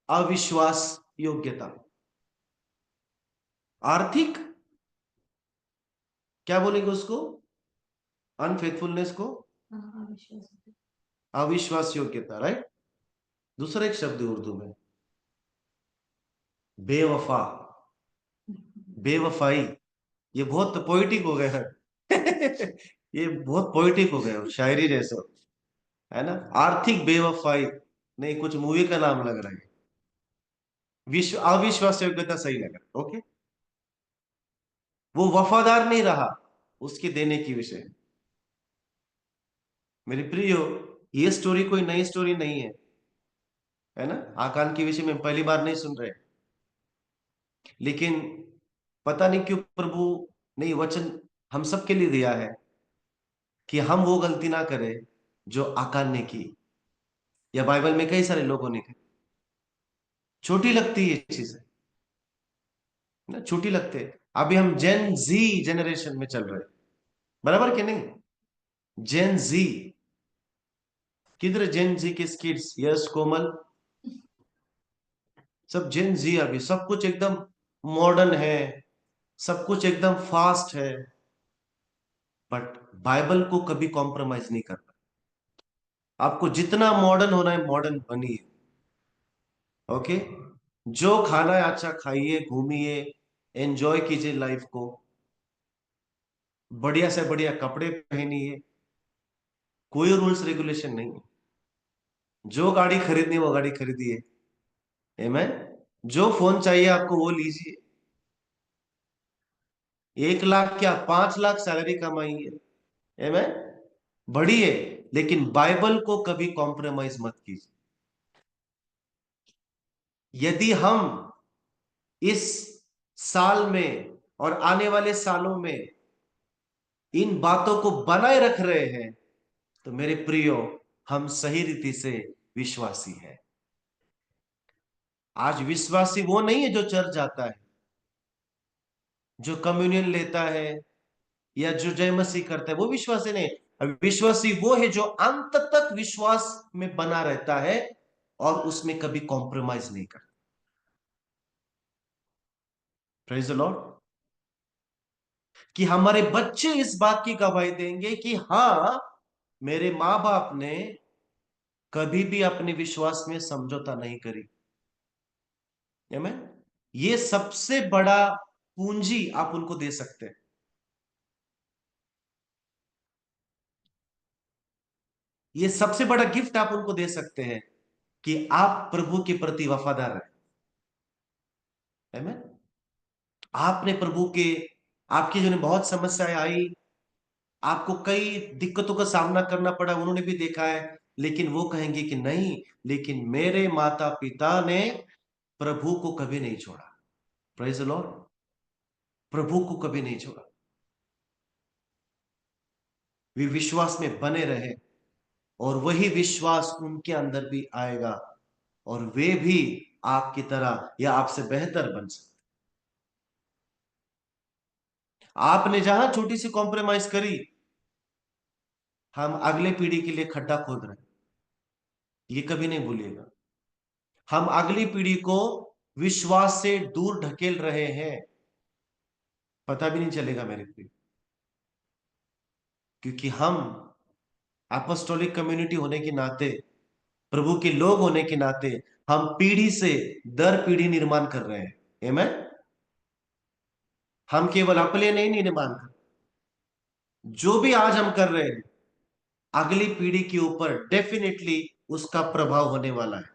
अविश्वास योग्यता। आर्थिक क्या बोलेंगे उसको? अनफेथफुलनेस को अविश्वास योग्यता, राइट। दूसरा एक शब्द है उर्दू में, बेवफा, बेवफाई। ये बहुत पोइटिक हो गया है ये बहुत पोइटिक हो गया, शायरी जैसा, है ना। आर्थिक बेवफाई नहीं, कुछ मूवी का नाम लग रहा है। विश्व अविश्वास योग्यता सही लगा, ओके। वो वफादार नहीं रहा उसके देने की विषय। मेरे प्रियो, ये स्टोरी कोई नई स्टोरी नहीं है ना। आकान के विषय में पहली बार नहीं सुन रहे, लेकिन पता नहीं क्यों प्रभु ने ये वचन हम सबके लिए दिया है कि हम वो गलती ना करें जो आकान ने की, या बाइबल में कई सारे लोगों ने की। छोटी लगती है ये चीजें ना, छोटी लगते हैं। अभी हम जेन जी जनरेशन में चल रहे हैं, बराबर कि नहीं? जेन जी, किधर जेन जी के किड्स? यस कोमल, सब जेन जी। अभी सब कुछ एकदम मॉडर्न है, सब कुछ एकदम फास्ट है, बट बाइबल को कभी कॉम्प्रोमाइज नहीं करना। आपको जितना मॉडर्न होना है मॉडर्न बनिए, ओके। जो खाना है अच्छा खाइए, घूमिए, एंजॉय कीजिए लाइफ को, बढ़िया से बढ़िया कपड़े पहनिए, कोई रूल्स रेगुलेशन नहीं है। जो गाड़ी खरीदनी है वो गाड़ी खरीदिए, आमेन। जो फोन चाहिए आपको वो लीजिए। 1 लाख क्या, 5 लाख सैलरी कमाइए, आमेन। बढ़िए, लेकिन बाइबल को कभी कॉम्प्रोमाइज मत कीजिए। यदि हम इस साल में और आने वाले सालों में इन बातों को बनाए रख रहे हैं, तो मेरे प्रियो, हम सही रीति से विश्वासी हैं। आज विश्वासी वो नहीं है जो चर्च जाता है, जो कम्युनियन लेता है, या जो जय मसीह करता है, वो विश्वासी नहीं। अब विश्वासी वो है जो अंत तक विश्वास में बना रहता है और उसमें कभी कॉम्प्रोमाइज नहीं करता। Praise the Lord. कि हमारे बच्चे इस बात की गवाही देंगे कि हाँ, मेरे मां बाप ने कभी भी अपने विश्वास में समझौता नहीं करी। आमीन। ये सबसे बड़ा पूंजी आप उनको दे सकते हैं। ये सबसे बड़ा गिफ्ट आप उनको दे सकते हैं कि आप प्रभु के प्रति वफादार रहे। आमीन। आपने प्रभु के, आपकी जो बहुत समस्याएं आई, आपको कई दिक्कतों का सामना करना पड़ा, उन्होंने भी देखा है, लेकिन वो कहेंगे कि नहीं, लेकिन मेरे माता पिता ने प्रभु को कभी नहीं छोड़ा। Praise the Lord. प्रभु को कभी नहीं छोड़ा। वे विश्वास में बने रहे, और वही विश्वास उनके अंदर भी आएगा, और वे भी आपकी तरह या आपसे बेहतर बन सकते। आपने जहां छोटी सी कॉम्प्रोमाइज करी, हम अगले पीढ़ी के लिए खड्डा खोद रहे हैं, ये कभी नहीं भूलिएगा। हम अगली पीढ़ी को विश्वास से दूर ढकेल रहे हैं, पता भी नहीं चलेगा मेरे को, क्योंकि हम अपोस्टोलिक कम्युनिटी होने के नाते, प्रभु के लोग होने के नाते, हम पीढ़ी से दर पीढ़ी निर्माण कर रहे हैं। आमेन। हम केवल अपने नहीं निर्माण कर, जो भी आज हम कर रहे हैं अगली पीढ़ी के ऊपर डेफिनेटली उसका प्रभाव होने वाला है,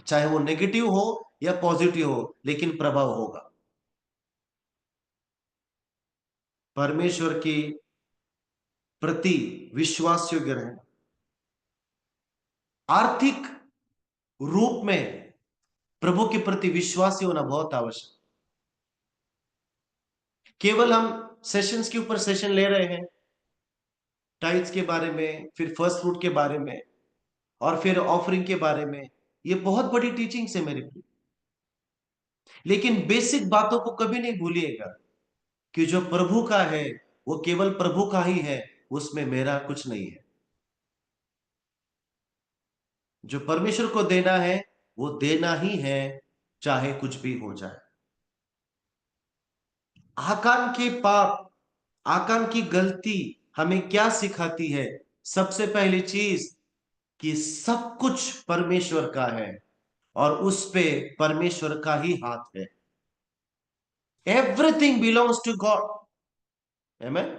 चाहे वो नेगेटिव हो या पॉजिटिव हो, लेकिन प्रभाव होगा। परमेश्वर की प्रति विश्वास योग्य रहना, आर्थिक रूप में प्रभु के प्रति विश्वासी होना बहुत आवश्यक। केवल हम सेशंस के ऊपर सेशन ले रहे हैं, टाइट्स के बारे में, फिर फर्स्ट फ्रूट के बारे में, और फिर ऑफरिंग के बारे में, ये बहुत बड़ी टीचिंग्स है मेरे लिए, लेकिन बेसिक बातों को कभी नहीं भूलिएगा कि जो प्रभु का है वो केवल प्रभु का ही है, उसमें मेरा कुछ नहीं है। जो परमेश्वर को देना है वो देना ही है, चाहे कुछ भी हो जाए। आकान के पाप, आकान की गलती हमें क्या सिखाती है? सबसे पहली चीज कि सब कुछ परमेश्वर का है और उस पे परमेश्वर का ही हाथ है। Everything belongs to God. Amen.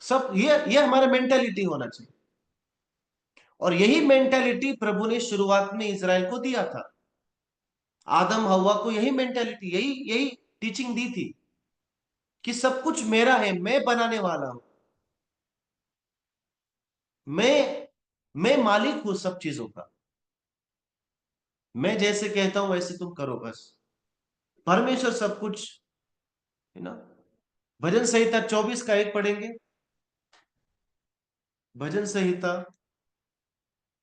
सब ये हमारा मेंटालिटी होना चाहिए, और यही मेंटालिटी प्रभु ने शुरुआत में इजराइल को दिया था। आदम हव्वा को यही मेंटालिटी, यही यही टीचिंग दी थी कि सब कुछ मेरा है, मैं बनाने वाला हूं, मैं मालिक हूं सब चीजों का, मैं जैसे कहता हूं वैसे तुम करो बस। परमेश्वर सब कुछ है ना। भजन संहिता 24 का 1 पढ़ेंगे। भजन संहिता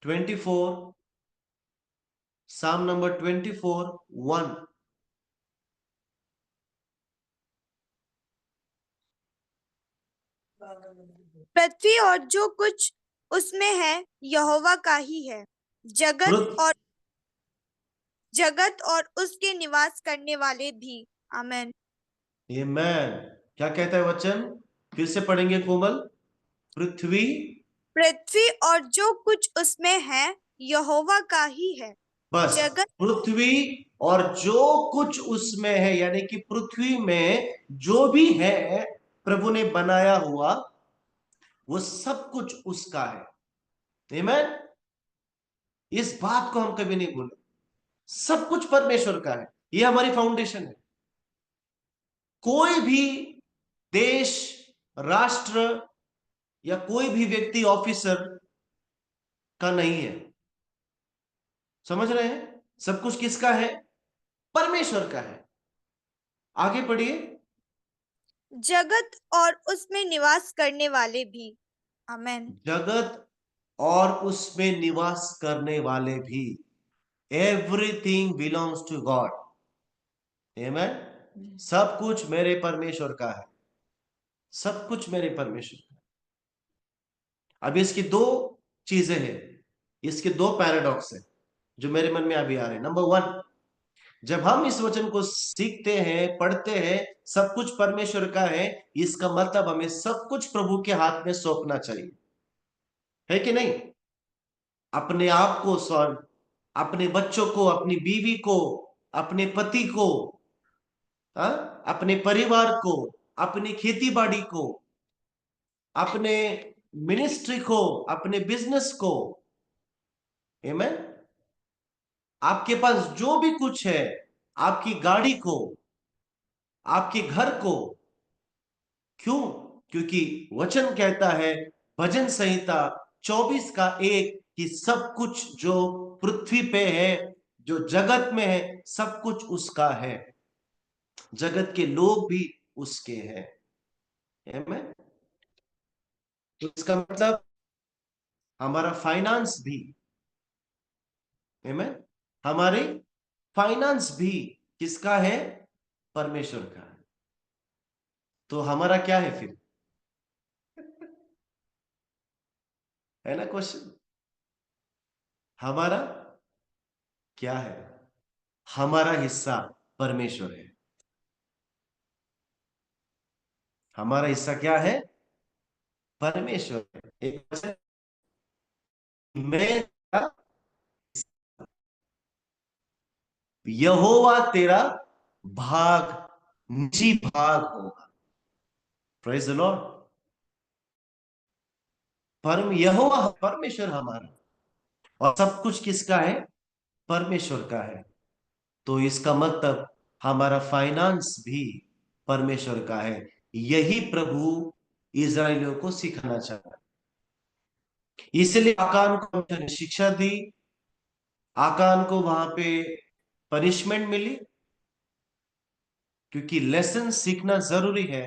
24, साम नंबर 24:1। पृथ्वी और जो कुछ उसमें है यहोवा का ही है, जगत और उसके निवास करने वाले भी। आमेन। आमेन। क्या कहता है वचन? फिर से पढ़ेंगे कोमल। पृथ्वी पृथ्वी और जो कुछ उसमें है यहोवा का ही है, बस, जगत। पृथ्वी और जो कुछ उसमें है, यानी कि पृथ्वी में जो भी है प्रभु ने बनाया हुआ, वो सब कुछ उसका है। आमेन। इस बात को हम कभी नहीं भूलें, सब कुछ परमेश्वर का है, ये हमारी फाउंडेशन है। कोई भी देश, राष्ट्र या कोई भी व्यक्ति ऑफिसर का नहीं है। समझ रहे हैं? सब कुछ किसका है? परमेश्वर का है। आगे पढ़िए। जगत और उसमें निवास करने वाले भी। आमेन। जगत और उसमें निवास करने वाले भी। Everything belongs to God. Amen. सब कुछ मेरे परमेश्वर का है, सब कुछ मेरे परमेश्वर का है। अब इसकी दो चीजें हैं, इसके दो पैराडॉक्स हैं जो मेरे मन में अभी आ रहे हैं। नंबर 1, जब हम इस वचन को सीखते हैं, पढ़ते हैं, सब कुछ परमेश्वर का है, इसका मतलब हमें सब कुछ प्रभु के हाथ में सौंपना चाहिए, है कि नहीं? अपने आप को सौंप, अपने बच्चों को, अपनी बीवी को, अपने पति को, अपने परिवार को, अपनी खेती बाड़ी को, अपने मिनिस्ट्री को, अपने बिजनेस को। आमेन। आपके पास जो भी कुछ है, आपकी गाड़ी को, आपके घर को। क्यों? क्योंकि वचन कहता है, भजन संहिता 24 का 1, कि सब कुछ जो पृथ्वी पे है, जो जगत में है, सब कुछ उसका है, जगत के लोग भी उसके हैं। आमेन। तो इसका मतलब हमारा फाइनेंस भी, आमेन, हमारे फाइनेंस भी किसका है? परमेश्वर का है। तो हमारा क्या है फिर? है ना क्वेश्चन? हमारा क्या है? हमारा हिस्सा परमेश्वर है। हमारा हिस्सा क्या है? परमेश्वर है। एक question, मैं यहोवा तेरा भाग, निजी भाग होगा। Praise the Lord. यहोवा परमेश्वर हमारा, और सब कुछ किसका है? परमेश्वर का है। तो इसका मतलब हमारा फाइनेंस भी परमेश्वर का है। यही प्रभु इजरायलियों को सिखाना चाहता है। इसलिए आकान को उन्होंने शिक्षा दी, आकान को वहां पे पनिशमेंट मिली, क्योंकि लेसन सीखना जरूरी है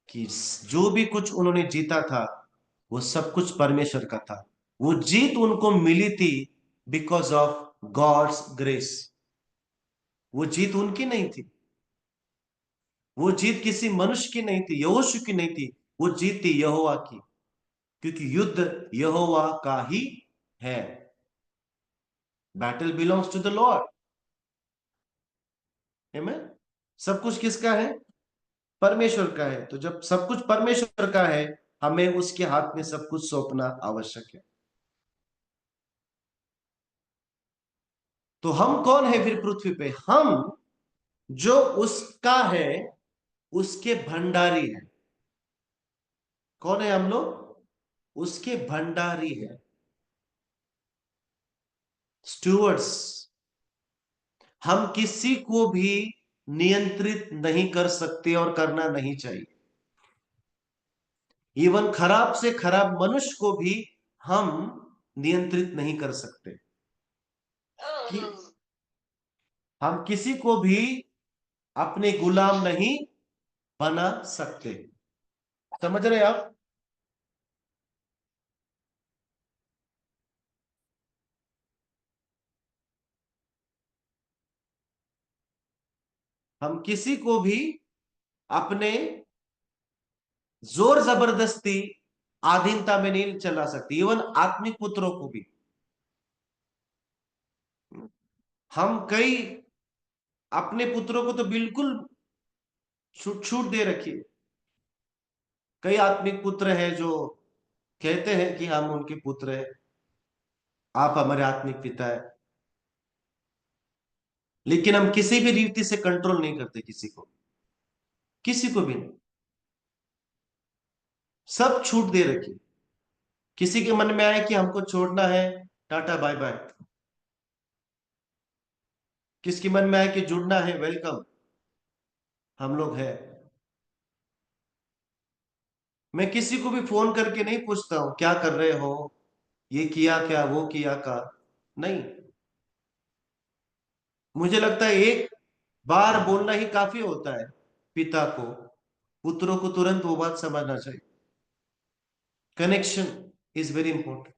कि जो भी कुछ उन्होंने जीता था वो सब कुछ परमेश्वर का था। वो जीत उनको मिली थी बिकॉज ऑफ गॉड्स ग्रेस। वो जीत उनकी नहीं थी, वो जीत किसी मनुष्य की नहीं थी, यहोशू की नहीं थी, वो जीत थी यहोवा की, क्योंकि युद्ध यहोवा का ही है। Battle belongs to the Lord. Amen. सब कुछ किसका है? परमेश्वर का है। तो जब सब कुछ परमेश्वर का है, हमें उसके हाथ में सब कुछ सौंपना आवश्यक है। तो हम कौन है फिर पृथ्वी पे? हम जो उसका है, उसके भंडारी है। कौन है हम लोग? उसके भंडारी है, स्टूवर्ड्स। हम किसी को भी नियंत्रित नहीं कर सकते और करना नहीं चाहिए। इवन खराब से खराब मनुष्य को भी हम नियंत्रित नहीं कर सकते। कि हम किसी को भी अपने गुलाम नहीं बना सकते। समझ रहे आप? हम किसी को भी अपने जोर जबरदस्ती आधीनता में नहीं चला सकते, इवन आत्मिक पुत्रों को भी। हम कई अपने पुत्रों को तो बिल्कुल छूट छूट दे रखी है। कई आत्मिक पुत्र हैं जो कहते हैं कि हम उनके पुत्र हैं, आप हमारे आत्मिक पिता है, लेकिन हम किसी भी रीति से कंट्रोल नहीं करते किसी को, किसी को भी नहीं। सब छूट दे रखी। किसी के मन में आए कि हमको छोड़ना है, टाटा बाय बाय। किसके मन में आए कि जुड़ना है, वेलकम, हम लोग हैं। मैं किसी को भी फोन करके नहीं पूछता हूं क्या कर रहे हो, ये किया क्या, वो किया का, नहीं। मुझे लगता है एक बार बोलना ही काफी होता है पिता को। पुत्रों को तुरंत वो बात समझना चाहिए। Connection is very important.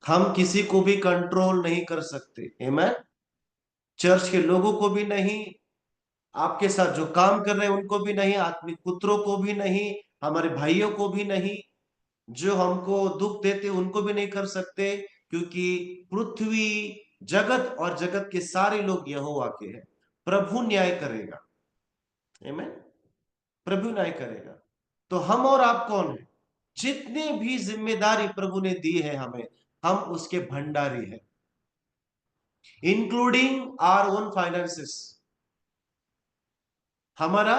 हम किसी को भी कंट्रोल नहीं कर सकते। आमेन। चर्च के लोगों को भी नहीं, आपके साथ जो काम कर रहे हैं उनको भी नहीं, आत्मिक पुत्रों को भी नहीं, हमारे भाइयों को भी नहीं, जो हमको दुख देते उनको भी नहीं कर सकते, क्योंकि पृथ्वी, जगत और जगत के सारे लोग यहोवा के हैं। प्रभु न्याय करेगा। आमेन। प्रभु न्याय करेगा। तो हम और आप कौन है? जितने भी जिम्मेदारी प्रभु ने दी है हमें, हम उसके भंडारी हैं, इंक्लूडिंग आवर ओन फाइनेंसेस। हमारा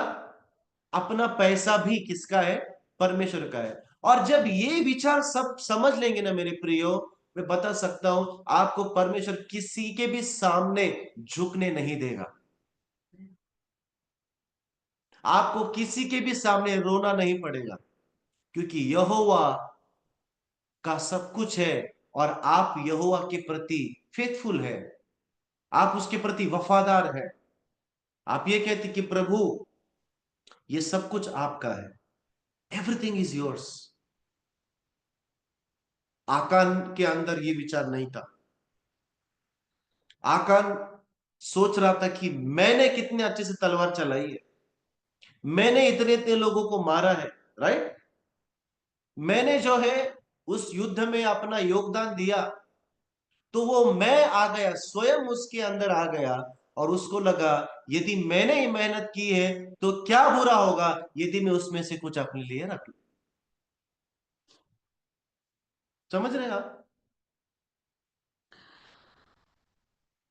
अपना पैसा भी किसका है? परमेश्वर का है। और जब ये विचार सब समझ लेंगे ना मेरे प्रियो, मैं बता सकता हूं आपको परमेश्वर किसी के भी सामने झुकने नहीं देगा। आपको किसी के भी सामने रोना नहीं पड़ेगा, क्योंकि यहोवा का सब कुछ है, और आप यहोवा के प्रति फेथफुल है, आप उसके प्रति वफादार है। आप ये कहते कि प्रभु ये सब कुछ आपका है, एवरीथिंग इज योर्स। आकान के अंदर ये विचार नहीं था। आकान सोच रहा था कि मैंने कितने अच्छे से तलवार चलाई है, मैंने इतने इतने लोगों को मारा है, राइट। मैंने जो है उस युद्ध में अपना योगदान दिया, तो वो मैं आ गया, स्वयं उसके अंदर आ गया, और उसको लगा यदि मैंने ये मेहनत की है तो क्या बुरा होगा यदि मैं उसमें से कुछ अपने लिए रख लूं। समझ रहे हैं आप?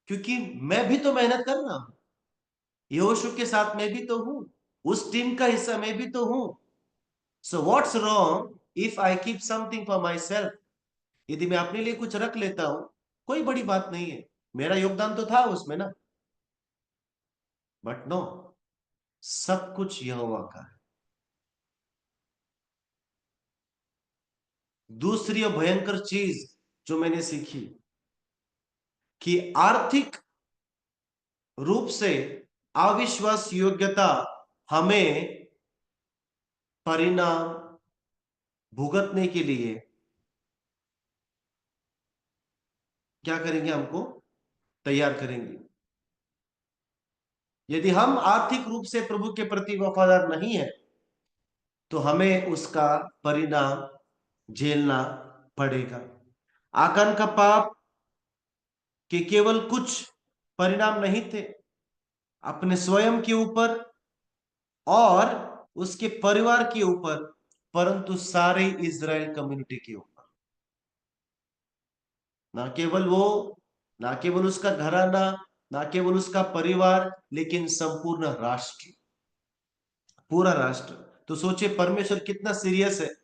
क्योंकि मैं भी तो मेहनत कर रहा हूं, यहोशू के साथ मैं भी तो हूं, उस टीम का हिस्सा मैं भी तो हूं। So what's wrong if I keep something for my self? यदि मैं अपने लिए कुछ रख लेता हूं, कोई बड़ी बात नहीं है, मेरा योगदान तो था उसमें ना। बट नो, सब कुछ यहोवा का है। दूसरी और भयंकर चीज जो मैंने सीखी कि आर्थिक रूप से अविश्वास योग्यता हमें परिणाम भुगतने के लिए क्या करेंगे, हमको तैयार करेंगे। यदि हम आर्थिक रूप से प्रभु के प्रति वफादार नहीं है तो हमें उसका परिणाम झेलना पड़ेगा। आकान का पाप के केवल कुछ परिणाम नहीं थे अपने स्वयं के ऊपर और उसके परिवार के ऊपर, परंतु सारे इजराइल कम्युनिटी के ऊपर। ना केवल वो, ना केवल उसका घराना, ना केवल उसका परिवार, लेकिन संपूर्ण राष्ट्र, पूरा राष्ट्र। तो सोचिए परमेश्वर कितना सीरियस है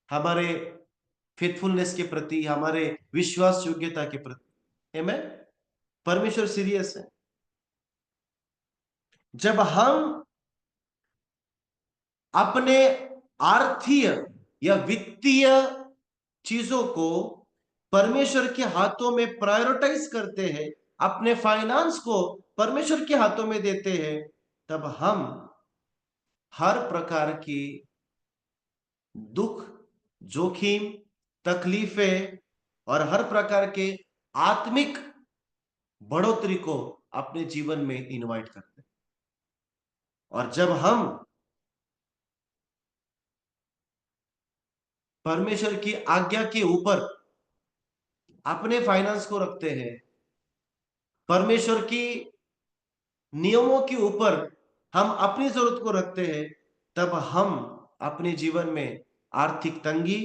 हमारे फेथफुलनेस के प्रति, हमारे विश्वास योग्यता के प्रति। आमेन। परमेश्वर सीरियस है। जब हम अपने आर्थिक या वित्तीय चीजों को परमेश्वर के हाथों में प्रायोरिटाइज करते हैं, अपने फाइनेंस को परमेश्वर के हाथों में देते हैं, तब हम हर प्रकार की दुख, जोखिम, तकलीफें और हर प्रकार के आत्मिक बढ़ोतरी को अपने जीवन में इनवाइट करते हैं। और जब हम परमेश्वर की आज्ञा के ऊपर अपने फाइनेंस को रखते हैं, परमेश्वर की नियमों के ऊपर हम अपनी जरूरत को रखते हैं, तब हम अपने जीवन में आर्थिक तंगी,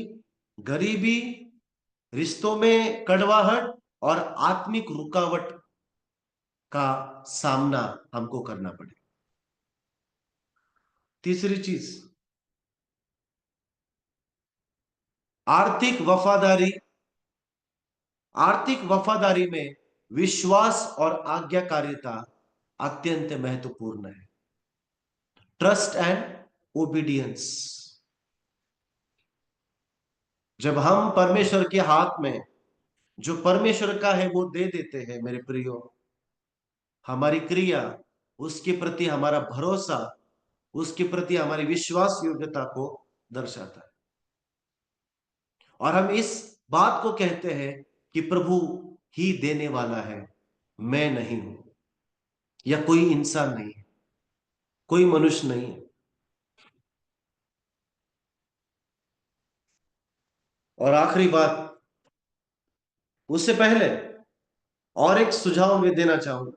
गरीबी, रिश्तों में कड़वाहट और आत्मिक रुकावट का सामना हमको करना पड़े। तीसरी चीज, आर्थिक वफादारी। आर्थिक वफादारी में विश्वास और आज्ञाकारिता अत्यंत महत्वपूर्ण है। Trust and obedience. जब हम परमेश्वर के हाथ में जो परमेश्वर का है वो दे देते हैं, मेरे प्रियो, हमारी क्रिया उसके प्रति हमारा भरोसा, उसके प्रति हमारी विश्वास योग्यता को दर्शाता है। और हम इस बात को कहते हैं कि प्रभु ही देने वाला है, मैं नहीं हूं, या कोई इंसान नहीं है, कोई मनुष्य नहीं है। और आखिरी बात, उससे पहले और एक सुझाव मैं देना चाहूंगा।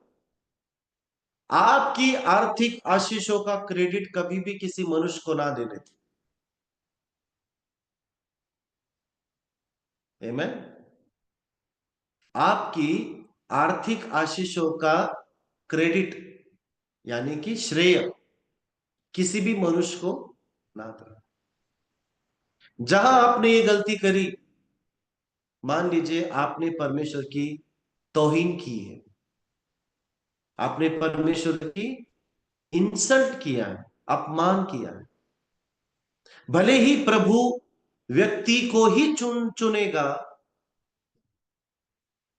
आपकी आर्थिक आशीषों का क्रेडिट कभी भी किसी मनुष्य को ना देने। आमेन। आपकी आर्थिक आशीषों का क्रेडिट यानी कि श्रेय किसी भी मनुष्य को ना दे। जहां आपने ये गलती करी, मान लीजिए आपने परमेश्वर की तौहीन की है, आपने परमेश्वर की इंसल्ट किया है, अपमान किया है, भले ही प्रभु व्यक्ति को ही चुनेगा,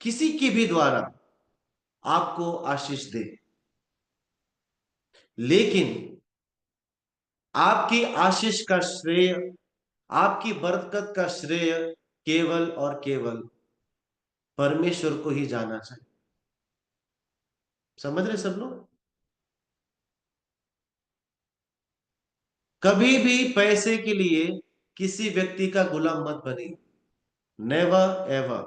किसी के भी द्वारा आपको आशीष दे, लेकिन आपकी आशीष का श्रेय, आपकी बरकत का श्रेय केवल और केवल परमेश्वर को ही जाना चाहिए। समझ रहे सब लोग? कभी भी पैसे के लिए किसी व्यक्ति का गुलाम मत बने, नेवर एवर,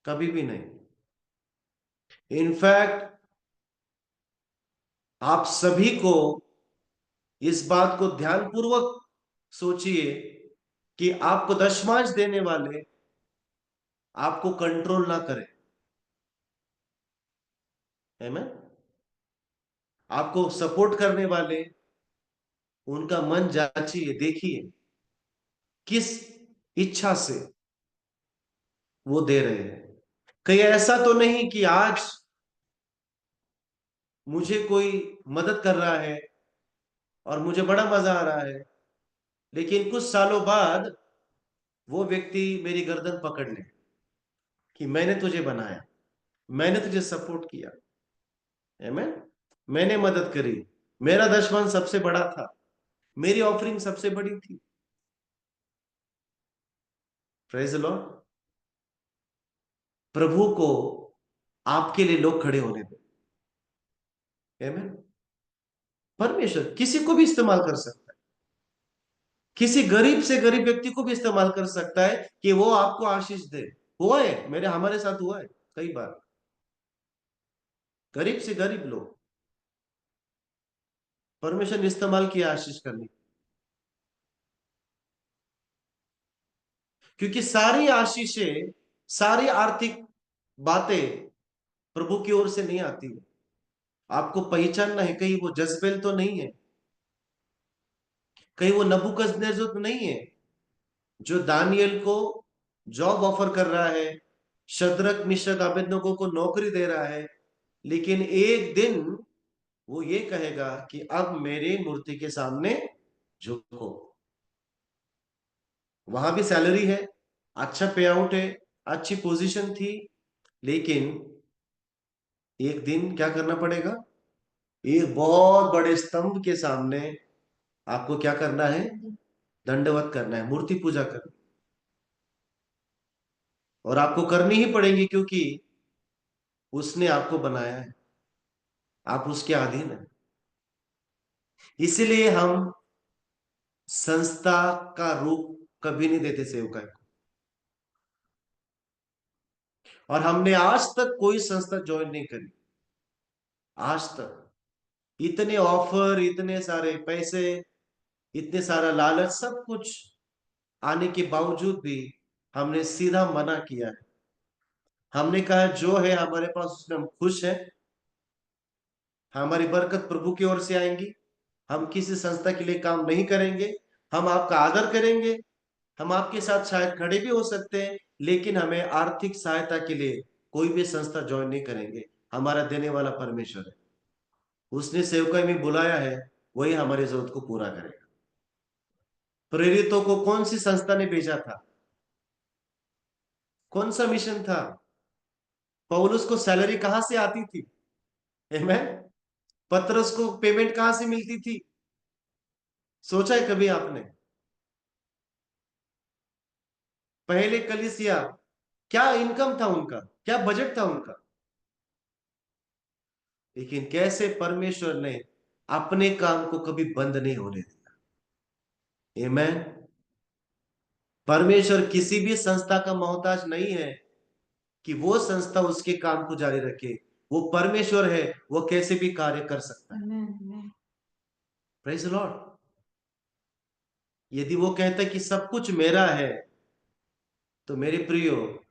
कभी भी नहीं। इनफैक्ट आप सभी को इस बात को ध्यानपूर्वक सोचिए कि आपको दशमांश देने वाले आपको कंट्रोल ना करें। आमेन। आपको सपोर्ट करने वाले, उनका मन जांचिए, देखिए किस इच्छा से वो दे रहे हैं। कहीं ऐसा तो नहीं कि आज मुझे कोई मदद कर रहा है और मुझे बड़ा मजा आ रहा है, लेकिन कुछ सालों बाद वो व्यक्ति मेरी गर्दन पकड़ ले कि मैंने तुझे बनाया, मैंने तुझे सपोर्ट किया, आमेन, मैंने मदद करी, मेरा दशमंश सबसे बड़ा था, मेरी ऑफरिंग सबसे बड़ी थी। Praise the Lord. प्रभु को आपके लिए लोग खड़े होने दो, आमेन। परमेश्वर किसी को भी इस्तेमाल कर सकता है, किसी गरीब से गरीब व्यक्ति को भी इस्तेमाल कर सकता है कि वो आपको आशीष दे। हुआ है, हमारे साथ हुआ है कई बार, गरीब से गरीब लोग परमेश्वर ने इस्तेमाल किया आशीष करने, क्योंकि सारी आशीषें, सारी आर्थिक बातें प्रभु की ओर से नहीं आती है। आपको पहचानना है, कहीं वो जजबेल तो नहीं है, कहीं वो नबूकदनेस्सर तो नहीं है जो दानियल को जॉब ऑफर कर रहा है, शद्रक मिशक अबेदनगो को नौकरी दे रहा है, लेकिन एक दिन वो ये कहेगा कि अब मेरे मूर्ति के सामने झुको। वहां भी सैलरी है, अच्छा पे आउट है, अच्छी पोजीशन थी, लेकिन एक दिन क्या करना पड़ेगा, एक बहुत बड़े स्तंभ के सामने आपको क्या करना है, दंडवत करना है, मूर्ति पूजा करनी, और आपको करनी ही पड़ेगी क्योंकि उसने आपको बनाया है, आप उसके अधीन है। इसलिए हम संस्था का रूप कभी नहीं देते सेवकाई को, और हमने आज तक कोई संस्था ज्वाइन नहीं करी, आज तक। इतने ऑफर, इतने सारे पैसे, इतने सारा लालच, सब कुछ आने के बावजूद भी हमने सीधा मना किया है। हमने कहा जो है हमारे पास उसमें हम खुश हैं, हमारी बरकत प्रभु की ओर से आएंगी, हम किसी संस्था के लिए काम नहीं करेंगे, हम आपका आदर करेंगे, हम आपके साथ शायद खड़े भी हो सकते हैं, लेकिन हमें आर्थिक सहायता के लिए कोई भी संस्था ज्वाइन नहीं करेंगे। हमारा देने वाला परमेश्वर है, उसने सेवकाई में बुलाया है, वही हमारी जरूरत को पूरा करेगा। प्रेरितों को कौन सी संस्था ने भेजा था, कौन सा मिशन था? पौलुस को सैलरी कहां से आती थी? आमेन। पतरस को पेमेंट कहां से मिलती थी? सोचा है कभी आपने? पहले कलीसिया, क्या इनकम था उनका, क्या बजट था उनका? लेकिन कैसे परमेश्वर ने अपने काम को कभी बंद नहीं होने दिया। आमेन। परमेश्वर किसी भी संस्था का मोहताज नहीं है कि वो संस्था उसके काम को जारी रखे। वो परमेश्वर है, वो कैसे भी कार्य कर सकता है। Praise the Lord. यदि वो कहता है कि सब कुछ मेरा है, तो मेरे प्रियो,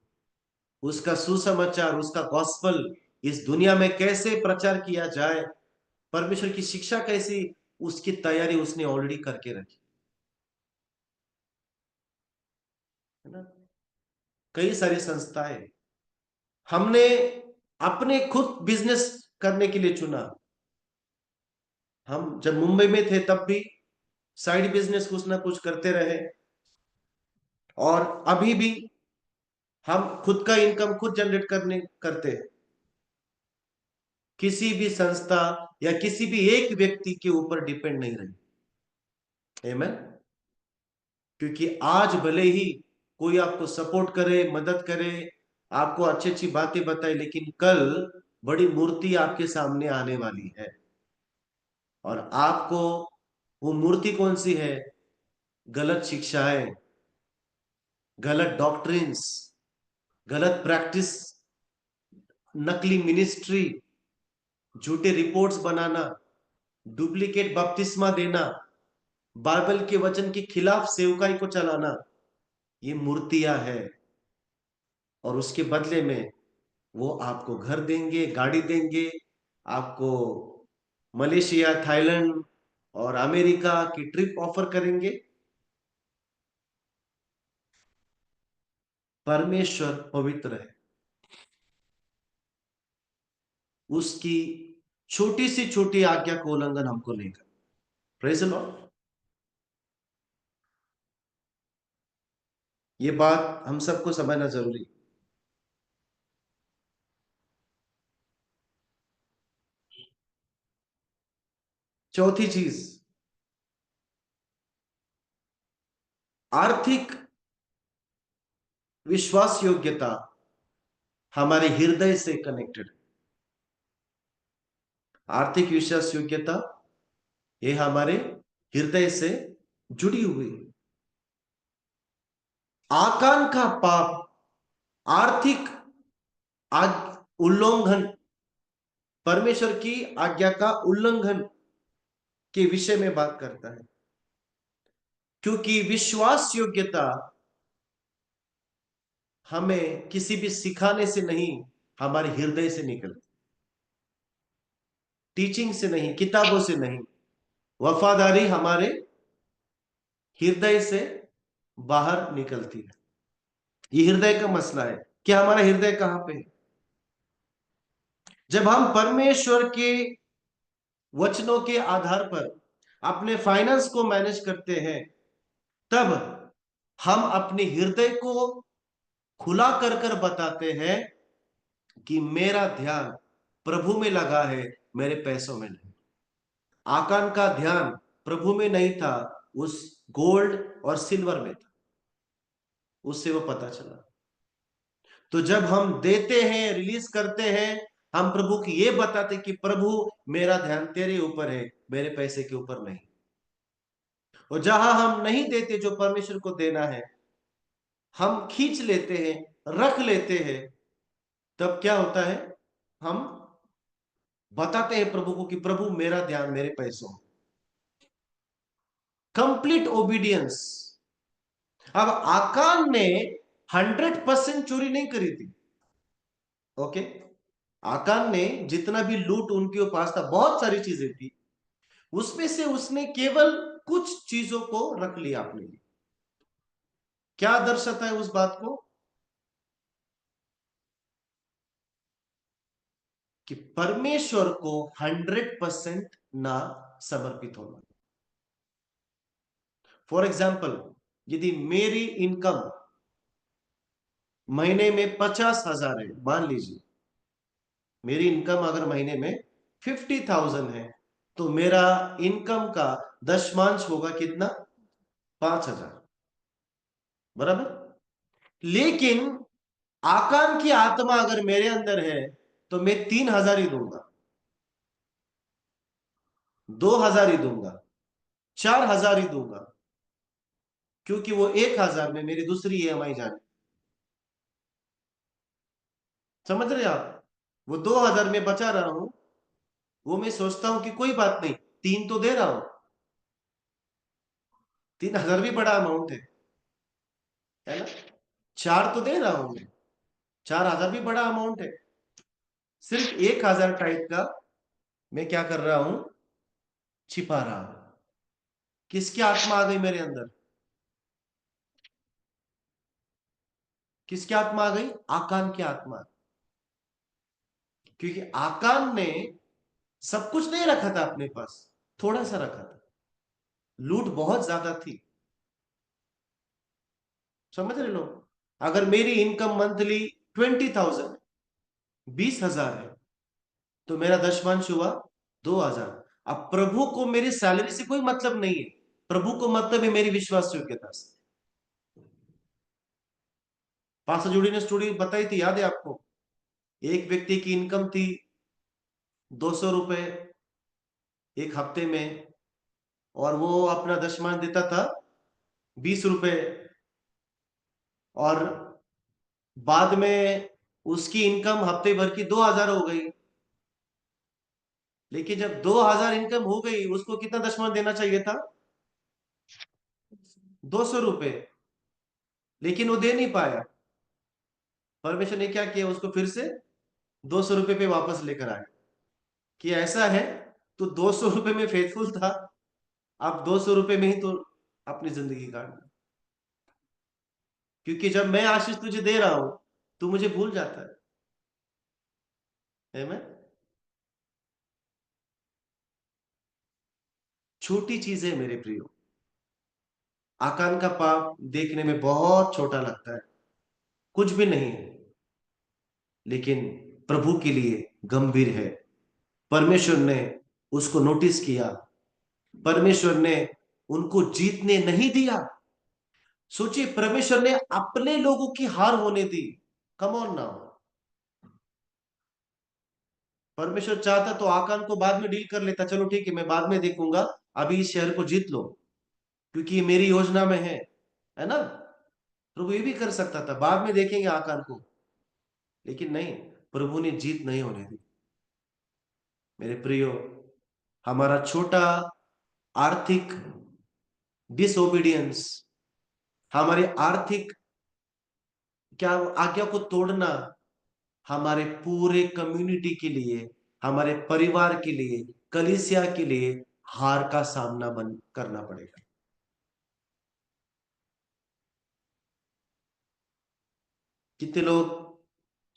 उसका सुसमाचार, उसका गॉस्पल इस दुनिया में कैसे प्रचार किया जाए, परमेश्वर की शिक्षा कैसी, उसकी तैयारी उसने ऑलरेडी करके रखी है ना। कई सारी संस्थाएं हमने अपने खुद बिजनेस करने के लिए चुना। हम जब मुंबई में थे तब भी साइड बिजनेस कुछ ना कुछ करते रहे, और अभी भी हम खुद का इनकम खुद जनरेट करते हैं। किसी भी संस्था या किसी भी एक व्यक्ति के ऊपर डिपेंड नहीं रही। आमेन। क्योंकि आज भले ही कोई आपको सपोर्ट करे, मदद करे, आपको अच्छी अच्छी बातें बताए, लेकिन कल बड़ी मूर्ति आपके सामने आने वाली है, और आपको वो मूर्ति कौन सी है, गलत शिक्षाएं, गलत डॉक्ट्रिन्स, गलत प्रैक्टिस, नकली मिनिस्ट्री, झूठे रिपोर्ट्स बनाना, डुप्लीकेट बपतिस्मा देना, बाइबल के वचन के खिलाफ सेवकाई को चलाना, ये मूर्तियां है। और उसके बदले में वो आपको घर देंगे, गाड़ी देंगे, आपको मलेशिया, थाईलैंड और अमेरिका की ट्रिप ऑफर करेंगे। परमेश्वर पवित्र है, उसकी छोटी से छोटी आज्ञा को उल्लंघन हमको नहीं करना। Praise the Lord. ये बात हम सबको समझना जरूरी है। चौथी चीज, आर्थिक विश्वास योग्यता हमारे हृदय से कनेक्टेड। आर्थिक विश्वास योग्यता ये हमारे हृदय से जुड़ी हुई है। आकान का पाप आर्थिक उल्लंघन, परमेश्वर की आज्ञा का उल्लंघन के विषय में बात करता है, क्योंकि विश्वास योग्यता हमें किसी भी सिखाने से नहीं, हमारे हृदय से निकलती, टीचिंग से नहीं, किताबों से नहीं। वफादारी हमारे हृदय से बाहर निकलती है। ये हृदय का मसला है कि हमारा हृदय कहां पे है। जब हम परमेश्वर के वचनों के आधार पर अपने फाइनेंस को मैनेज करते हैं, तब हम अपने हृदय को खुला कर कर बताते हैं कि मेरा ध्यान प्रभु में लगा है, मेरे पैसों में नहीं। आकान का ध्यान प्रभु में नहीं था, उस गोल्ड और सिल्वर में था। उससे वो पता चला। तो जब हम देते हैं, रिलीज करते हैं, हम प्रभु की ये बताते कि प्रभु मेरा ध्यान तेरे ऊपर है, मेरे पैसे के ऊपर नहीं। और जहां हम नहीं देते जो परमेश्वर को देना है, हम खींच लेते हैं, रख लेते हैं, तब क्या होता है, हम बताते हैं प्रभु को कि प्रभु मेरा ध्यान मेरे पैसों। Complete obedience. अब आकान ने 100% चोरी नहीं करी थी। ओके, आकान ने जितना भी लूट उनके पास था, बहुत सारी चीजें थी, उसमें से उसने केवल कुछ चीजों को रख लिया अपने लिए। क्या दर्शाता है उस बात को? कि परमेश्वर को 100% ना समर्पित होना। फॉर एग्जाम्पल, यदि मेरी इनकम महीने में 50,000 है, मान लीजिए मेरी इनकम अगर महीने में 50,000 है, तो मेरा इनकम का दशमांश होगा कितना? 5,000, बराबर। लेकिन आकान की आत्मा अगर मेरे अंदर है, तो मैं 3,000 ही दूंगा, 2,000 ही दूंगा, 4,000 ही दूंगा, क्योंकि वो 1,000 में मेरी दूसरी EMI जाने। समझ रहे आप? वो 2,000 में बचा रहा हूं, वो मैं सोचता हूं कि कोई बात नहीं, 3 तो दे रहा हूं। 3,000 भी बड़ा अमाउंट है ना? 4 तो दे रहा हूं मैं, 4,000 भी बड़ा अमाउंट है। सिर्फ 1,000 टाइप का मैं क्या कर रहा हूं? छिपा रहा हूं। किसकी आत्मा आ गई मेरे अंदर? किसकी आत्मा आ गई? आकान की आत्मा। क्योंकि आकान ने सब कुछ नहीं रखा था अपने पास, थोड़ा सा रखा था। लूट बहुत ज्यादा थी। समझ रहे लोग? अगर मेरी इनकम मंथली 20,000, 20,000 है, तो मेरा दशमांश हुआ 2,000। अब प्रभु को मेरी सैलरी से कोई मतलब नहीं है, प्रभु को मतलब है मेरी विश्वास योग्यता से। पास्टर जूडी ने स्टोरी बताई थी, याद है आपको? एक व्यक्ति की इनकम थी 200 रुपए एक हफ्ते में, और वो अपना दशमांश देता था 20 रुपए, और बाद में उसकी इनकम हफ्ते भर की 2,000 हो गई। लेकिन जब 2,000 इनकम हो गई, उसको कितना दशमलव देना चाहिए था? 200 रुपए। लेकिन वो दे नहीं पाया। परमेश्वर ने क्या किया, उसको फिर से 200 रुपए पे वापस लेकर आया कि ऐसा है, तो 200 रुपए में फेथफुल था, अब 200 रुपए में ही तो अपनी जिंदगी काट दी। क्योंकि जब मैं आशीष तुझे दे रहा हूं, तू मुझे भूल जाता है मैं। छोटी चीजें मेरे प्रियो, आकान का पाप देखने में बहुत छोटा लगता है, कुछ भी नहीं है, लेकिन प्रभु के लिए गंभीर है। परमेश्वर ने उसको नोटिस किया, परमेश्वर ने उनको जीतने नहीं दिया। सोचिए, परमेश्वर ने अपने लोगों की हार होने दी। Come on now. परमेश्वर चाहता तो आकान को बाद में डील कर लेता, चलो ठीक है मैं बाद में देखूंगा, अभी इस शहर को जीत लो क्योंकि ये मेरी योजना में है ना। प्रभु ये भी कर सकता था, बाद में देखेंगे आकान को, लेकिन नहीं, प्रभु ने जीत नहीं होने दी। मेरे प्रियो, हमारा छोटा आर्थिक डिसोबीडियंस, हमारे आर्थिक क्या आज्ञा को तोड़ना, हमारे पूरे कम्युनिटी के लिए, हमारे परिवार के लिए, कलीसिया के लिए हार का सामना करना पड़ेगा। कितने लोग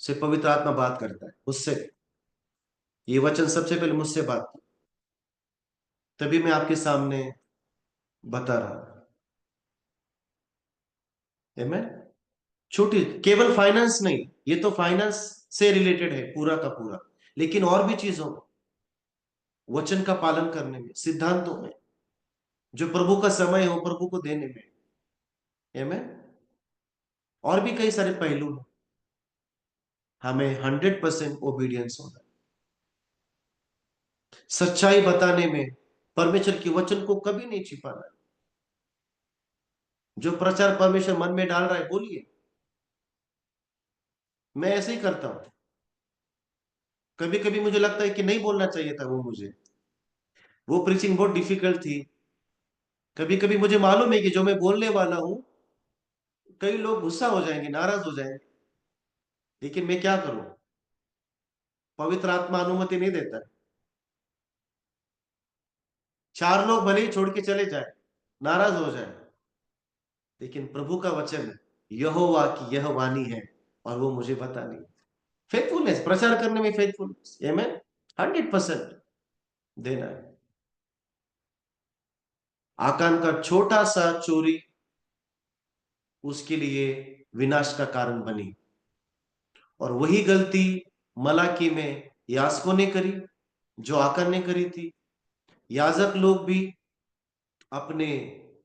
से पवित्र आत्मा बात करता है, उससे ये वचन सबसे पहले मुझसे बात की, तभी मैं आपके सामने बता रहा है मैं। छोटी, केवल फाइनेंस नहीं, ये तो फाइनेंस से रिलेटेड है पूरा का पूरा, लेकिन और भी चीजों में, वचन का पालन करने में, सिद्धांतों में, जो प्रभु का समय हो प्रभु को देने में, आमेन। और भी कई सारे पहलू हैं। हमें 100% ओबीडियंस होना है। सच्चाई बताने में, परमेश्वर के वचन को कभी नहीं छिपाना है। जो प्रचार परमेश्वर मन में डाल रहा है बोलिए। मैं ऐसे ही करता हूं। कभी कभी मुझे लगता है कि नहीं बोलना चाहिए था वो मुझे, वो प्रीचिंग बहुत डिफिकल्ट थी। कभी कभी मुझे मालूम है कि जो मैं बोलने वाला हूं, कई लोग गुस्सा हो जाएंगे, नाराज हो जाएंगे, लेकिन मैं क्या करूं, पवित्र आत्मा अनुमति नहीं देता है। 4 लोग भले ही छोड़ के चले जाए, नाराज हो जाए, लेकिन प्रभु का वचन यहोवा की यह वाणी है और वो मुझे बतानी। फेथफुलनेस, प्रचार करने में फेथफुलनेस, आमेन, 100% देना है। आकान का छोटा सा चोरी उसके लिए विनाश का कारण बनी, और वही गलती मलाकी में याजकों ने करी, जो आकान ने करी थी। याजक लोग भी अपने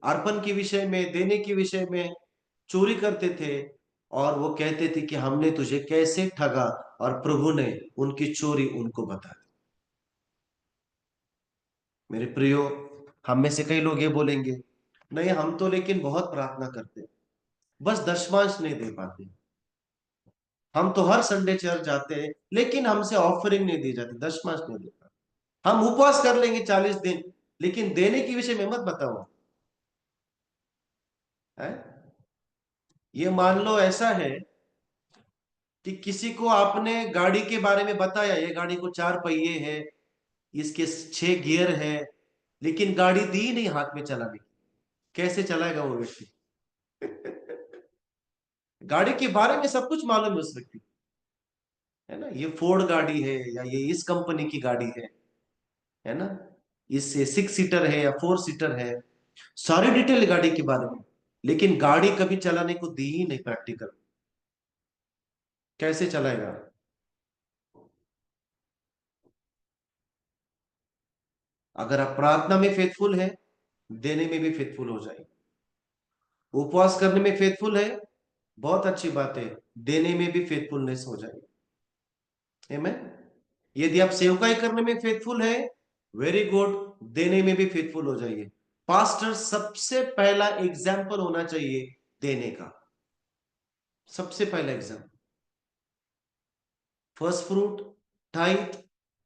अर्पण के विषय में, देने के विषय में चोरी करते थे, और वो कहते थे कि हमने तुझे कैसे ठगा, और प्रभु ने उनकी चोरी उनको बता दी। मेरे प्रियो, हम में से कई लोग ये बोलेंगे, नहीं हम तो लेकिन बहुत प्रार्थना करते हैं, बस दशमांश नहीं दे पाते। हम तो हर संडे चर्च जाते हैं, लेकिन हमसे ऑफरिंग नहीं दी जाती, दशमांश नहीं दे पाते। हम उपवास कर लेंगे 40 दिन, लेकिन देने के विषय में मत बताओ है। ये मान लो ऐसा है कि किसी को आपने गाड़ी के बारे में बताया, ये गाड़ी को 4 पहिए है, इसके 6 गियर है, लेकिन गाड़ी दी नहीं हाथ में चलाने की, कैसे चलाएगा वो व्यक्ति? गाड़ी के बारे में सब कुछ मालूम है उस व्यक्ति, है ना, ये फोर्ड गाड़ी है या ये इस कंपनी की गाड़ी है ना, इससे 6 सीटर है या 4 सीटर है, सारी डिटेल गाड़ी के बारे में, लेकिन गाड़ी कभी चलाने को दी ही नहीं प्रैक्टिकल, कैसे चलाएगा? अगर आप प्रार्थना में फेथफुल है, देने में भी फेथफुल हो जाएंगे। उपवास करने में फेथफुल है, बहुत अच्छी बात है, देने में भी फेथफुलनेस हो जाएगी। आमेन। यदि आप सेवकाई करने में फेथफुल है, वेरी गुड, देने में भी फेथफुल हो जाइए। पास्टर सबसे पहला एग्जाम्पल होना चाहिए देने का, सबसे पहला example, first fruit, tithe,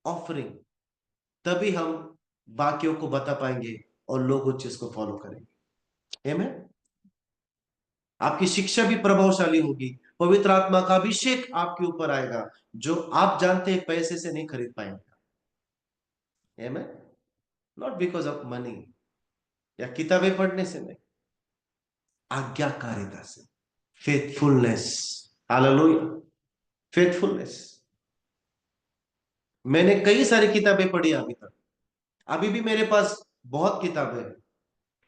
offering, तभी हम बाकियों को बता पाएंगे और लोग उस चीज को फॉलो करेंगे। आमीन। आपकी शिक्षा भी प्रभावशाली होगी, पवित्र आत्मा का अभिषेक आपके ऊपर आएगा, जो आप जानते हैं पैसे से नहीं खरीद पाएंगे। आमीन। नॉट बिकॉज ऑफ मनी या किताबें पढ़ने से नहीं, आज्ञाकारिता से, फेथफुलनेस। Hallelujah, faithfulness. मैंने कई सारी किताबें पढ़ी अभी तक, अभी भी मेरे पास बहुत किताबें हैं,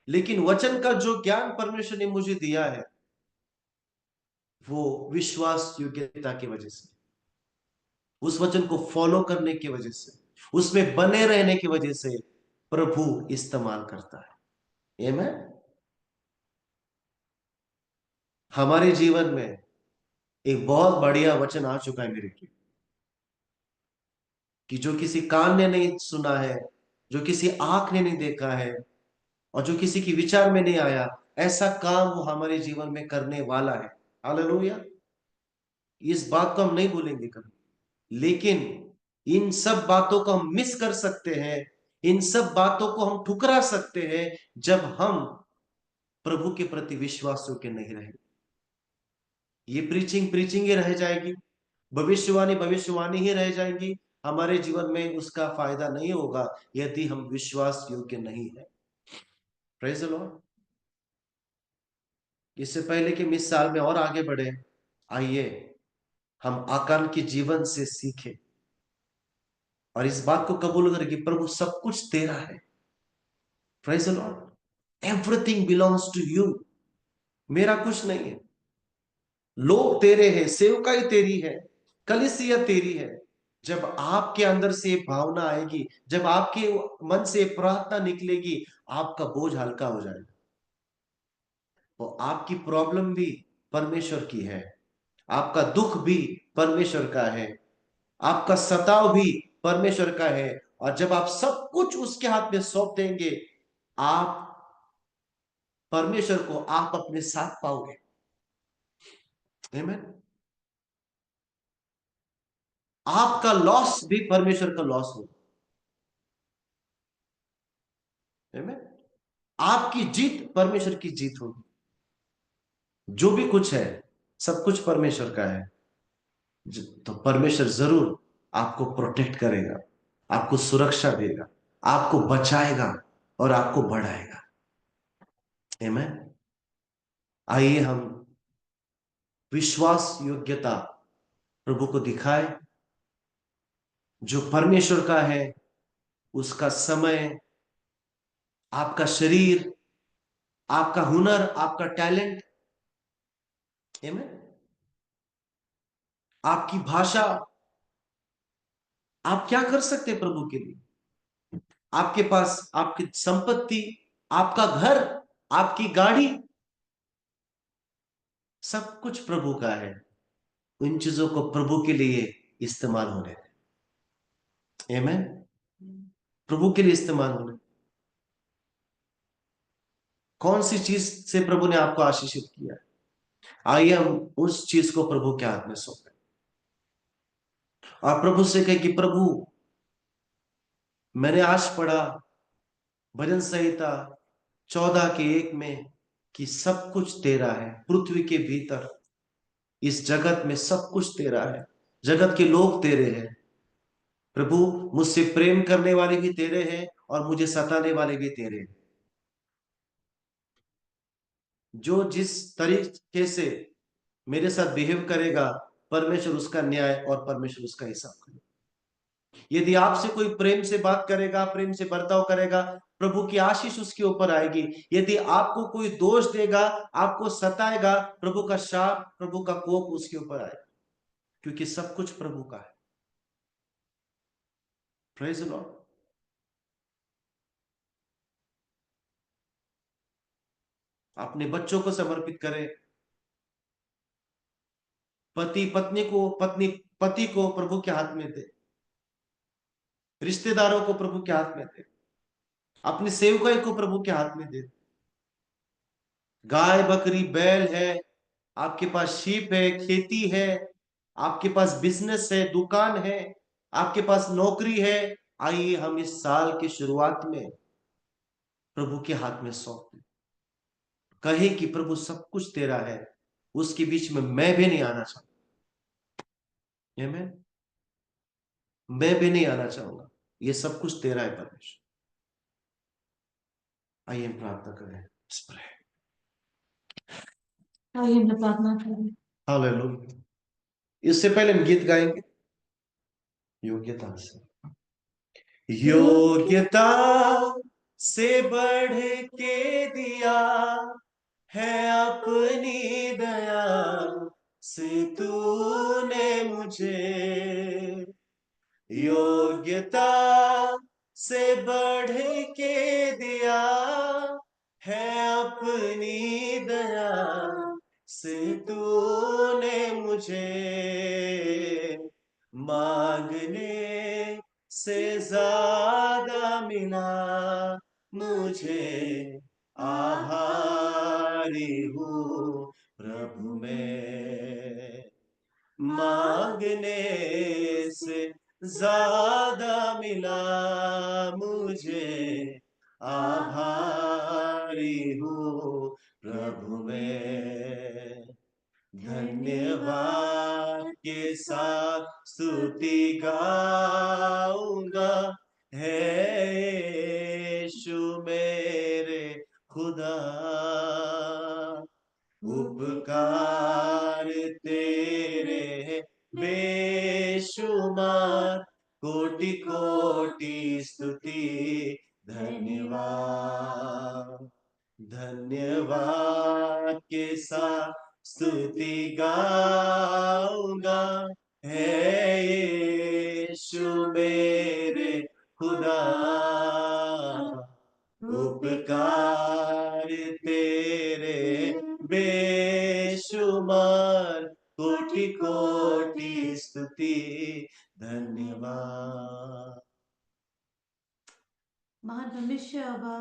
लेकिन वचन का जो ज्ञान परमेश्वर ने मुझे दिया है वो विश्वास योग्यता की वजह से, उस वचन को फॉलो करने की वजह से, उसमें बने रहने की वजह से प्रभु इस्तेमाल करता है। आमीन। हमारे जीवन में एक बहुत बढ़िया वचन आ चुका है मेरे लिए, कि जो किसी कान ने नहीं सुना है, जो किसी आंख ने नहीं देखा है, और जो किसी की विचार में नहीं आया, ऐसा काम वो हमारे जीवन में करने वाला है। हालेलुया। इस बात को हम नहीं भूलेंगे कभी, लेकिन इन सब बातों को हम मिस कर सकते हैं, इन सब बातों को हम ठुकरा सकते हैं जब हम प्रभु के प्रति विश्वास योग्य नहीं रहेंगे। ये प्रीचिंग प्रीचिंग ही रह जाएगी, भविष्यवाणी भविष्यवाणी ही रह जाएगी, हमारे जीवन में उसका फायदा नहीं होगा यदि हम विश्वास योग्य नहीं है। Praise the Lord. इससे पहले कि हम इस साल में और आगे बढ़े, आइए हम आकान के जीवन से सीखें और इस बात को कबूल करें कि प्रभु सब कुछ तेरा है। Praise the Lord. Everything belongs to you. मेरा कुछ नहीं है, लोग तेरे हैं, सेवकाई तेरी है, कलीसिया तेरी है। जब आपके अंदर से भावना आएगी, जब आपके मन से प्रार्थना निकलेगी, आपका बोझ हल्का हो जाएगा। तो आपकी प्रॉब्लम भी परमेश्वर की है, आपका दुख भी परमेश्वर का है, आपका सताव भी परमेश्वर का है। और जब आप सब कुछ उसके हाथ में सौंप देंगे, आप परमेश्वर को आप अपने साथ पाओगे। आमीन। आपका लॉस भी परमेश्वर का लॉस होगा। आमीन। आपकी जीत परमेश्वर की जीत होगी। जो भी कुछ है सब कुछ परमेश्वर का है, तो परमेश्वर जरूर आपको प्रोटेक्ट करेगा, आपको सुरक्षा देगा, आपको बचाएगा और आपको बढ़ाएगा। आमीन। आइए हम विश्वास योग्यता प्रभु को दिखाए, जो परमेश्वर का है, उसका समय, आपका शरीर, आपका हुनर, आपका टैलेंट, आमीन, आपकी भाषा, आप क्या कर सकते हैं प्रभु के लिए। आपके पास आपकी संपत्ति, आपका घर, आपकी गाड़ी, सब कुछ प्रभु का है। उन चीजों को प्रभु के लिए इस्तेमाल होने दें। आमीन। प्रभु के लिए इस्तेमाल होने। कौन सी चीज से प्रभु ने आपको आशीषित किया, आइए हम उस चीज को प्रभु के हाथ में सौंपें और प्रभु से कहें कि प्रभु, मैंने आज पढ़ा भजन संहिता 14 के 1 में कि सब कुछ तेरा है, पृथ्वी के भीतर इस जगत में सब कुछ तेरा है, जगत के लोग तेरे हैं। प्रभु, मुझसे प्रेम करने वाले भी तेरे हैं और मुझे सताने वाले भी तेरे हैं। जो जिस तरीके से मेरे साथ बिहेव करेगा, परमेश्वर उसका न्याय और परमेश्वर उसका हिसाब करेगा। यदि आपसे कोई प्रेम से बात करेगा, प्रेम से बर्ताव करेगा, प्रभु की आशीष उसके ऊपर आएगी। यदि आपको कोई दोष देगा, आपको सताएगा, प्रभु का शाप, प्रभु का कोप उसके ऊपर आएगा, क्योंकि सब कुछ प्रभु का है। Praise the Lord. अपने बच्चों को समर्पित करें, पति पत्नी को, पत्नी पति को प्रभु के हाथ में दे, रिश्तेदारों को प्रभु के हाथ में दे, अपने सेवकाई को प्रभु के हाथ में दे दो। गाय बकरी बैल है, आपके पास शीप है, खेती है, आपके पास बिजनेस है, दुकान है, आपके पास नौकरी है। आइए हम इस साल की शुरुआत में प्रभु के हाथ में सौंप दें। कहे कि प्रभु सब कुछ तेरा है, उसके बीच में मैं भी नहीं आना चाहता। मैं भी नहीं आना चाहूंगा, ये सब कुछ तेरा है परमेश्वर। आइए हम प्रार्थना करें। आइए हम प्रार्थना करें। हालेलुया। इससे पहले हम गीत गाएंगे योग्यता से। योग्यता से बढ़ के दिया है अपनी दया से तूने मुझे। योग्यता से बढ़ के दिया है अपनी दया से तूने मुझे। मांगने से ज्यादा मिला मुझे, आभारी हूँ प्रभु मैं। मांगने से ज्यादा मिला मुझे, आभारी हूँ प्रभु मैं। धन्यवाद के साथ स्तुति गाऊंगा, है यीशु मेरे खुदा। उपकार तेरे बेशुमार, कोटि कोटि स्तुति धन्यवाद। धन्यवाद के साथ स्तुति गाऊंगा, है यीशु मेरे खुदा। उपकार तेरे बेशुमार, कोटि कोटि स्तुति धन्यवाद। महान परमेश्वर अब्बा,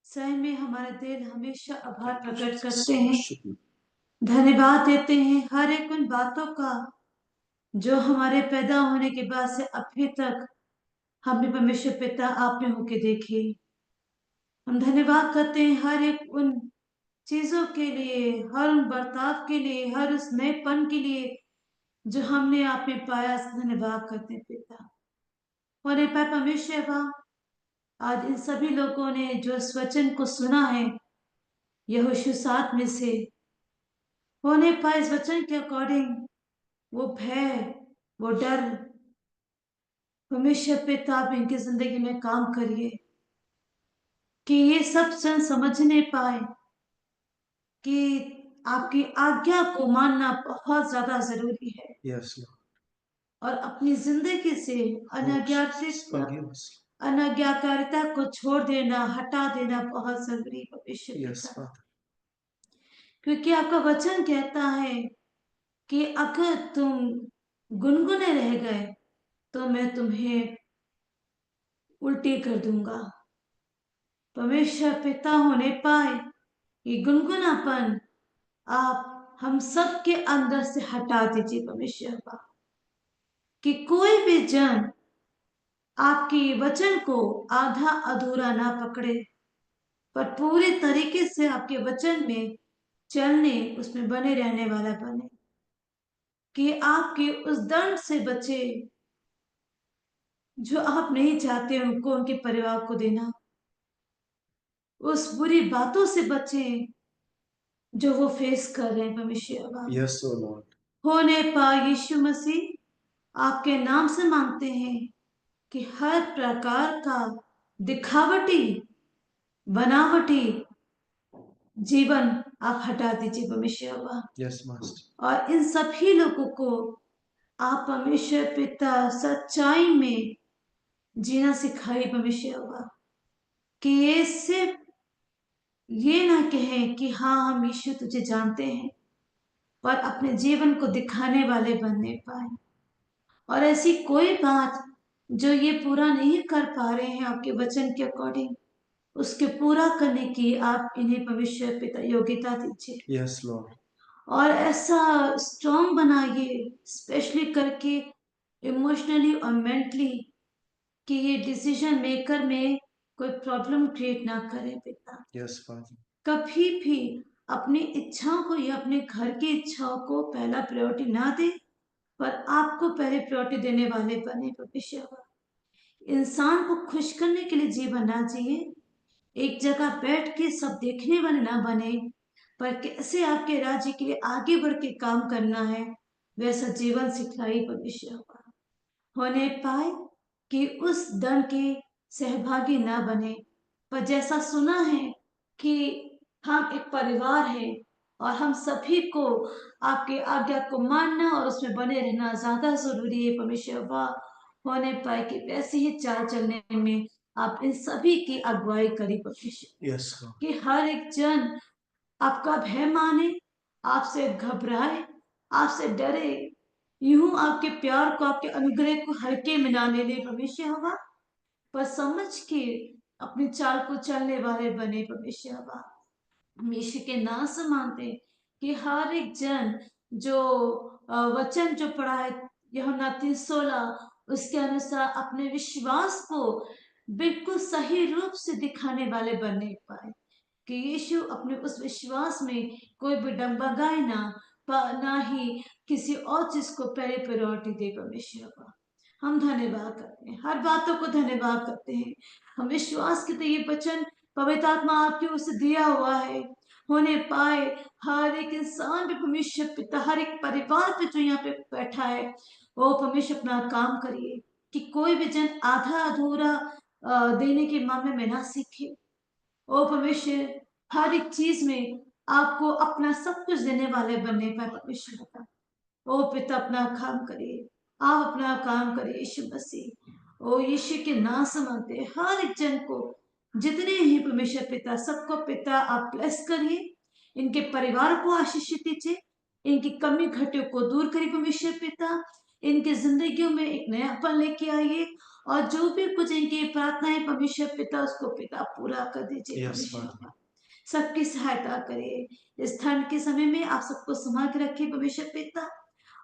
स्वयं में हमारे दिल हमेशा आभार प्रकट करते हैं, धन्यवाद देते हैं हर एक उन बातों का जो हमारे पैदा होने के बाद से अभी तक हमने परमेश्वर पिता आपने होके देखे। हम धन्यवाद करते हैं हर एक उन चीजों के लिए, हर उन बर्ताव के लिए, हर उस नएपन के लिए जो हमने आप में पाया। धन्यवाद करते हैं पिता। और परमेश्वर अब्बा, आज इन सभी लोगों ने जो इस वचन को सुना है यहोशू 7 में से, होने पाए इस वचन के अकॉर्डिंग वो भय, वो डर, परमेश्वर पिता आप इनकी जिंदगी में काम करिए कि ये सब जन समझने पाए कि आपकी आज्ञा को मानना बहुत ज्यादा जरूरी है। यस और अपनी जिंदगी से अनाज्ञाकारिता को छोड़ देना, हटा देना बहुत जरूरी है परमेश्वर पिता। क्योंकि आपका वचन कहता है कि अगर तुम गुनगुने रह गए तो मैं तुम्हें उल्टी कर दूंगा। परमेश्वर पिता होने पाए ये गुनगुनापन आप हम सब के अंदर से हटा दीजिए परमेश्वर का, कि कोई भी जन आपकी वचन को आधा अधूरा ना पकड़े, पर पूरे तरीके से आपके वचन में चलने, उसमें बने रहने वाला बने, कि आपके उस दंड से बचे जो आप नहीं चाहते उनको, उनके परिवार को देना, उस बुरी बातों से बचे जो वो फेस कर रहे हैं परमेश्वर। Yes Lord. होने पा यीशु मसीह आपके नाम से मांगते हैं कि हर प्रकार का दिखावटी बनावटी जीवन आप हटा दीजिए परमेश्वर। Yes master. और इन सभी लोगों को आप परमेश्वर पिता सच्चाई में जीना सिखाइए परमेश्वर, कि ये सिर्फ ये ना कहें कि हाँ हम यीशु तुझे जानते हैं, पर अपने जीवन को दिखाने वाले बनने पाए। और ऐसी कोई बात जो ये पूरा नहीं कर पा रहे हैं आपके वचन के अकॉर्डिंग, उसके पूरा करने की आप इन्हें पवित्र पिता योग्यता दीजिए। Yes, Lord. और ऐसा स्ट्रॉन्ग बनाइए, स्पेशली करके इमोशनली और मेंटली, कि ये डिसीजन मेकर में कोई प्रॉब्लम क्रिएट ना करे पिता। Yes, Father. कभी भी अपनी इच्छाओं को या अपने घर की इच्छाओं को पहला प्रायोरिटी ना दे, पर आपको पहले प्रायोरिटी देने वाले बने परमेश्वर। इंसान को खुश करने के लिए जीवन ना जिए, एक जगह बैठ के सब देखने वाले ना बने, पर कैसे आपके राज्य के लिए आगे बढ़ के काम करना है, वैसा जीवन सिखलाई परमेश्वर। होने पाए कि उस दंड के सहभागी ना बने, पर जैसा सुना है कि हम एक परिवार है और हम सभी को आपके आज्ञा को मानना और उसमें बने रहना ज्यादा जरूरी है परमेश्वर। होने पाए कि वैसे ही चाल चलने में आप इन सभी की अगुवाई करी परमेश्वर। Yes, Lord. कि हर एक जन आपका भय माने, आपसे घबराए, आपसे डरे, यूं आपके प्यार को, आपके अनुग्रह को हल्के में ना ले ले परमेश्वर हवा, पर समझ के अपनी चाल को चलने वाले बने परमेश्वर हवा। हम यीशु के नाम से मानते हैं कि हर एक जन जो वचन जो पढ़ा है यूहन्ना 3:16, उसके अनुसार अपने विश्वास को बिल्कुल सही रूप से दिखाने वाले बनने पाए, कि यीशु अपने उस विश्वास में कोई भी डगमगाए ना ही किसी और चीज को पहले प्रायोरिटी दे परमेश्वर का। हम धन्यवाद करते हैं, हर बातों को धन्यवाद करते हैं। हम विश्वास करते ये वचन पवित्र आत्मा आपकी ओर से दिया हुआ है, होने पाए हर एक इंसान पे परमेश्वर पिता, हर एक परिवार पे जो यहाँ पे बैठा है, वो परमेश्वर अपना काम करिए, कि कोई भी जन आधा अधूरा देने के मामले में ना सीखे। ओ परमेश्वर, हर एक चीज में आपको अपना सब कुछ देने वाले बनने पर परमेश्वर का, ओ पिता अपना काम करिए, आप अपना काम करिए यीशु मसीह। ओ यीशु के नाम से मांगते हैं हर एक जन को, जितने ही परमेश्वर पिता, सबको पिता आप ब्लेस करिए, इनके परिवार को आशीषित दीजिए, इनकी कमी घटियों को दूर करिए परमेश्वर पिता, इनकी जिंदगियों में एक नयापन लेके आइए, और जो भी कुछ इनकी प्रार्थनाएं परमेश्वर पिता, उसको पिता पूरा कर दीजिए Yes, परमेश्वर। Father. सबकी सहायता करिए, इस ठंड के समय में आप सबको संभाल के रखिए परमेश्वर पिता,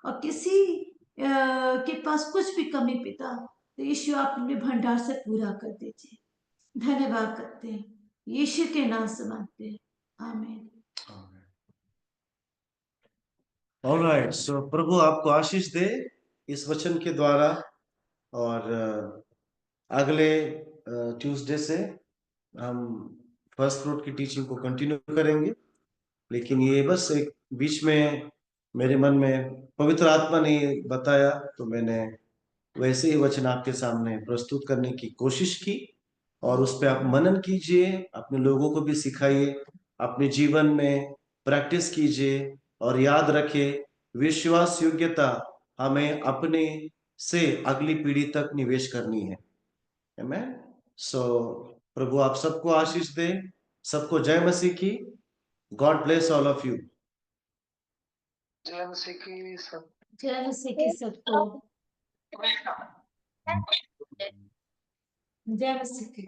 और किसी के पास कुछ भी कमी पिता, तो यीशु आप अपने भंडार से पूरा कर दीजिए। धन्यवाद करते हैं, यीशु के नाम से मांगते हैं, आमीन। All right. So प्रभु आपको आशीष दे इस वचन के द्वारा, और अगले ट्यूसडे से हम फर्स्ट फ्रूट की टीचिंग को कंटिन्यू करेंगे। लेकिन ये बस एक बीच में मेरे मन में पवित्र आत्मा ने बताया, तो मैंने वैसे ही वचन आपके सामने प्रस्तुत करने की कोशिश की, और उस पर आप मनन कीजिए, अपने लोगों को भी सिखाइए, अपने जीवन में प्रैक्टिस कीजिए, और याद रखें विश्वास योग्यता हमें अपने से अगली पीढ़ी तक निवेश करनी है। आमीन। सो प्रभु आप सबको आशीष दे, सबको जय मसीह की। God bless all of you. जय मसीह की सब। जय मसीह की सबको, जय मसीह की।